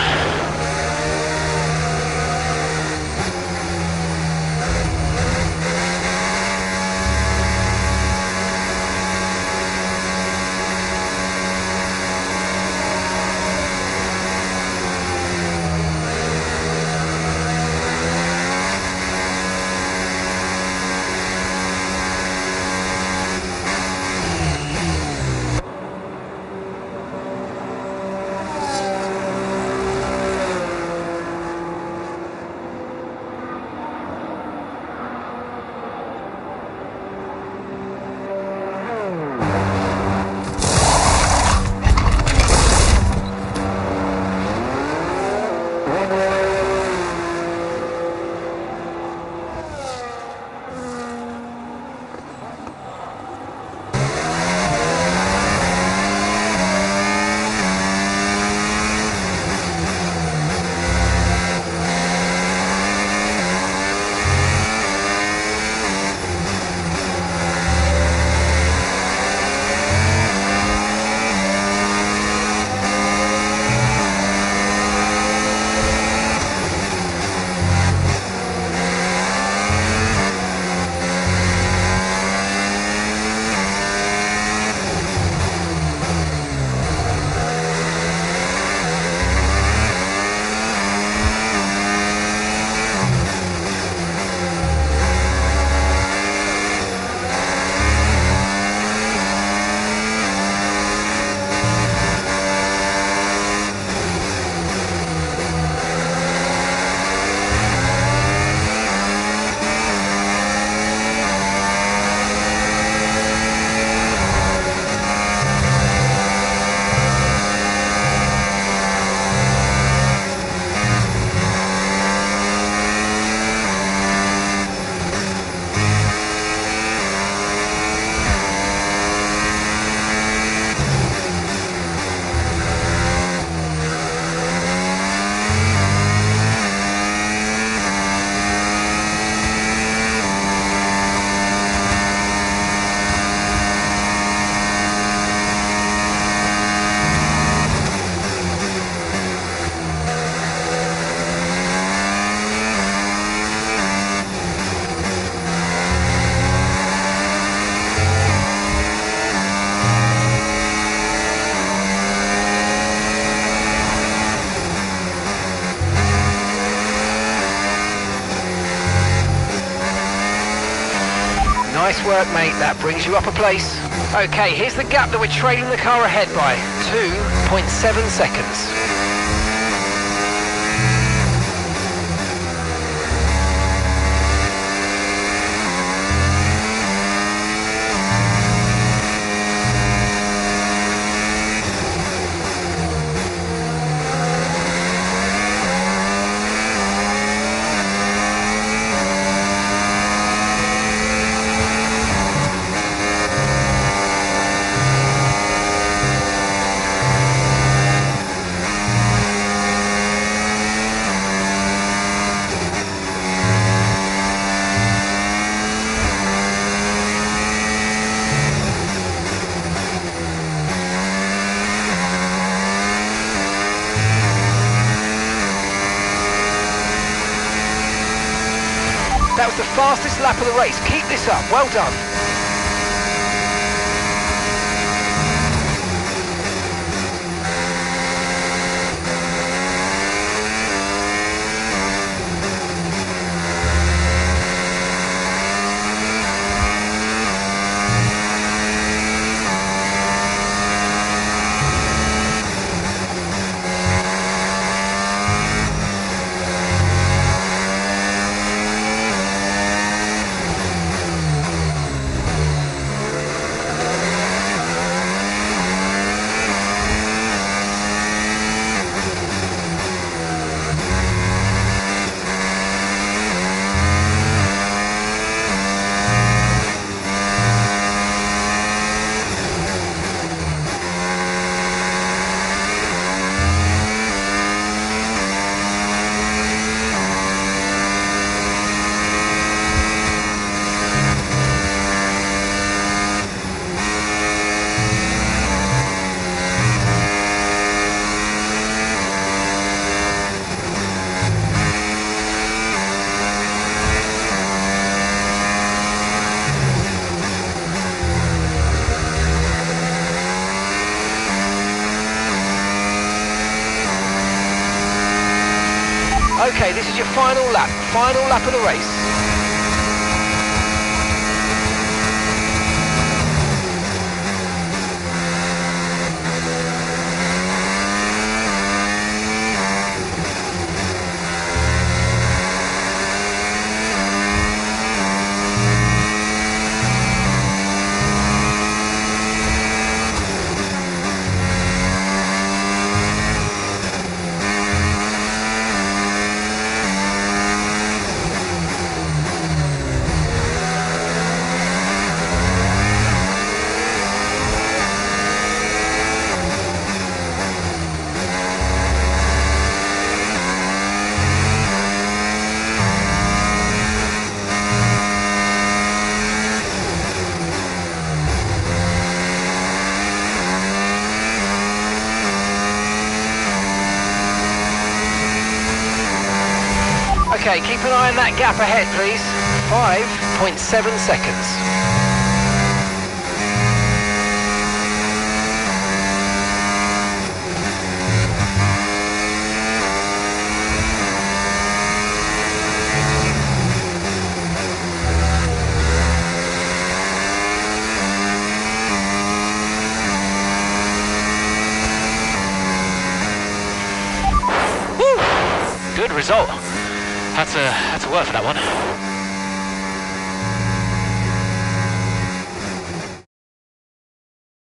Nice work, mate. That brings you up a place. Okay, here's the gap that we're trailing the car ahead by. 2.7 seconds. that was the fastest lap of the race. Keep this up, well done. Okay, this is your final lap of the race. Okay, keep an eye on that gap ahead, please. 5.7 seconds. Woo! Good result. Had to work for that one.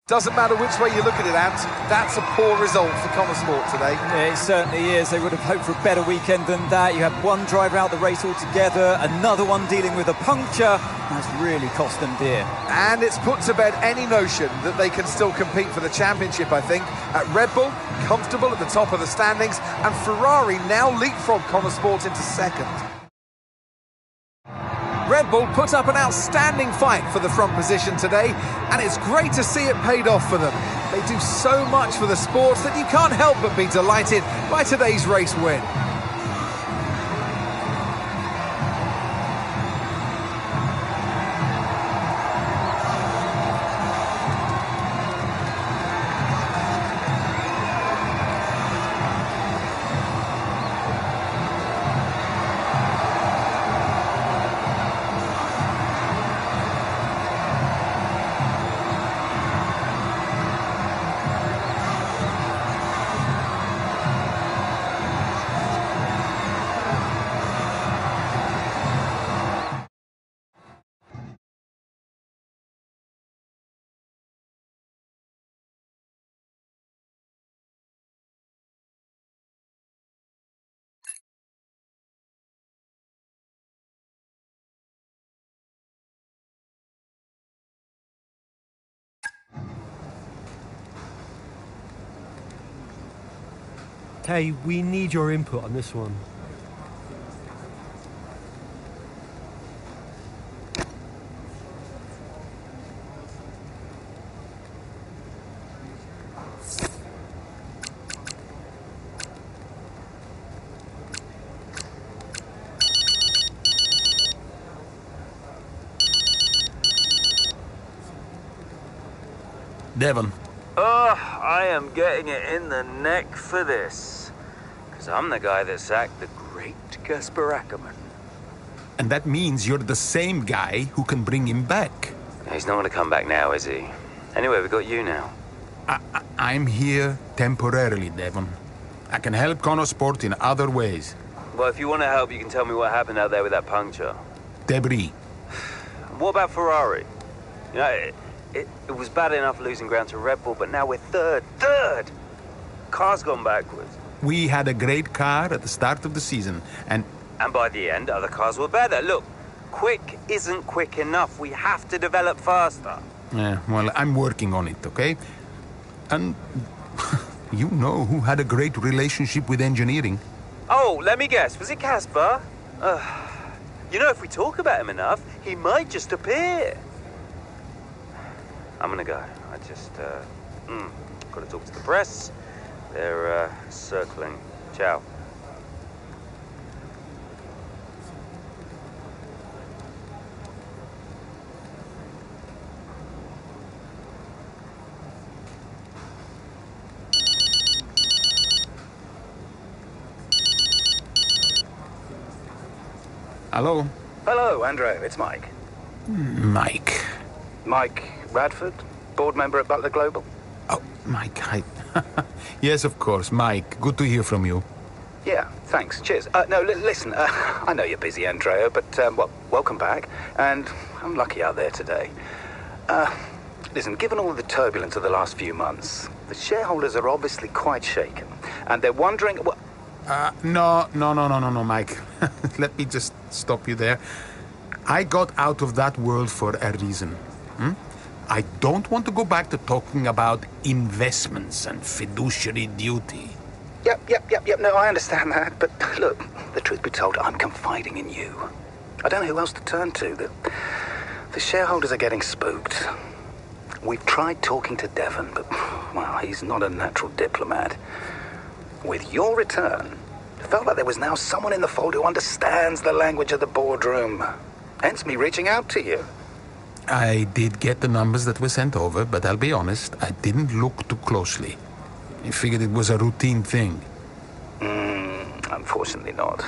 Doesn't matter which way you look at it, Ant, that's a poor result for Konnersport today. Yeah, it certainly is. They would have hoped for a better weekend than that. You had one driver out the race altogether, another one dealing with a puncture. That's really cost them dear. And it's put to bed any notion that they can still compete for the championship, I think. At Red Bull, comfortable at the top of the standings, and Ferrari now leapfrog Konnersport into second. Red Bull put up an outstanding fight for the front position today, and it's great to see it paid off for them. They do so much for the sport that you can't help but be delighted by today's race win. Kay, we need your input on this one. Devon. Oh, I am getting it in the neck for this. Because I'm the guy that sacked the great Kasper Ackerman. And that means you're the same guy who can bring him back. He's not going to come back now, is he? Anyway, we got you now. I'm here temporarily, Devon. I can help Konnersport in other ways. Well, if you want to help, you can tell me what happened out there with that puncture. Debris. What about Ferrari? You know, it was bad enough losing ground to Red Bull, but now we're third. Car's gone backwards. We had a great car at the start of the season, and by the end, other cars were better. Look, quick isn't quick enough. We have to develop faster. Yeah, well, I'm working on it, okay? And you know who had a great relationship with engineering. Oh, let me guess. Was it Kasper? You know, if we talk about him enough, he might just appear. I'm gonna go. I just, gotta talk to the press. They're, circling. Ciao. Hello? Hello, Andrew. It's Mike. Mike. Mike Radford, board member at Butler Global. Oh, Mike, hi. Yes, of course, Mike. Good to hear from you. Yeah, thanks. Cheers. No, listen, I know you're busy, Andrea, but, well, welcome back. And I'm lucky out there today. Listen, given all the turbulence of the last few months, the shareholders are obviously quite shaken. And they're wondering... Well, no, Mike. Let me just stop you there. I got out of that world for a reason. I don't want to go back to talking about investments and fiduciary duty. Yep. No, I understand that. But look, the truth be told, I'm confiding in you. I don't know who else to turn to. The shareholders are getting spooked. We've tried talking to Devon, but, well, he's not a natural diplomat. With your return, it felt like there was now someone in the fold who understands the language of the boardroom. Hence me reaching out to you. I did get the numbers that were sent over, but I'll be honest, I didn't look too closely. I figured it was a routine thing. Unfortunately not.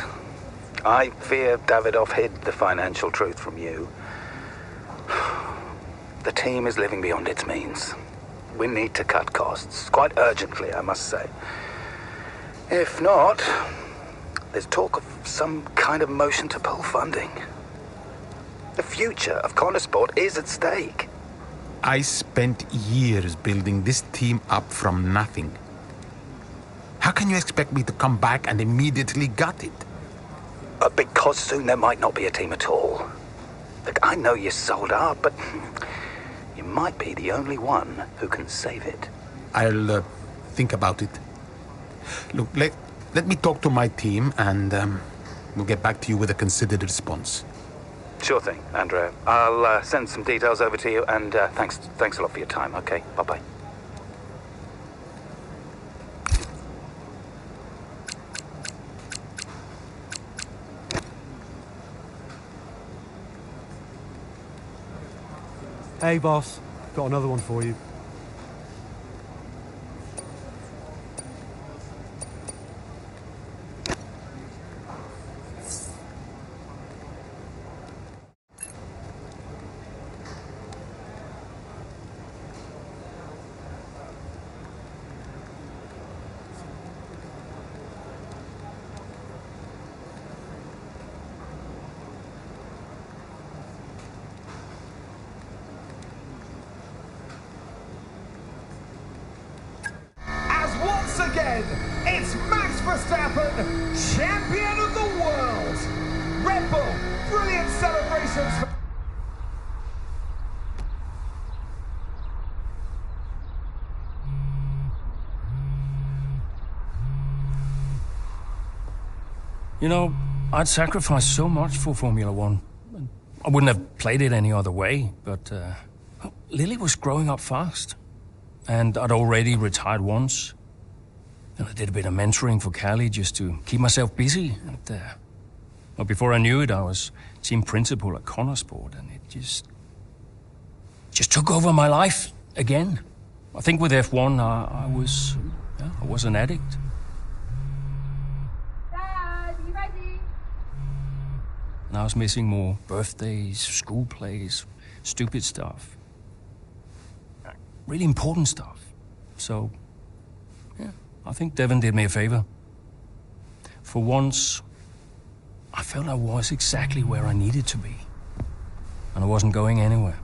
I fear Davidoff hid the financial truth from you. The team is living beyond its means. We need to cut costs, quite urgently, I must say. If not, there's talk of some kind of motion to pull funding. The future of Konnersport is at stake. I spent years building this team up from nothing. How can you expect me to come back and immediately gut it? Because soon there might not be a team at all. Look, I know you're sold out, but you might be the only one who can save it. I'll think about it. Look, let me talk to my team, and we'll get back to you with a considered response. Sure thing, Andrea. I'll send some details over to you, and thanks a lot for your time. Okay, bye-bye. Hey, boss. Got another one for you. Again, it's Max Verstappen, champion of the world. Red Bull, brilliant celebrations. You know, I'd sacrificed so much for Formula One. I wouldn't have played it any other way, but Lily was growing up fast. And I'd already retired once. And I did a bit of mentoring for Callie just to keep myself busy. And, well, before I knew it, I was team principal at Konnersport, and it just took over my life again. I think with F1, I was an addict. Dad, you ready? And I was missing more birthdays, school plays, stupid stuff. Really important stuff. So, yeah, I think Devon did me a favor. For once, I felt I was exactly where I needed to be. And I wasn't going anywhere.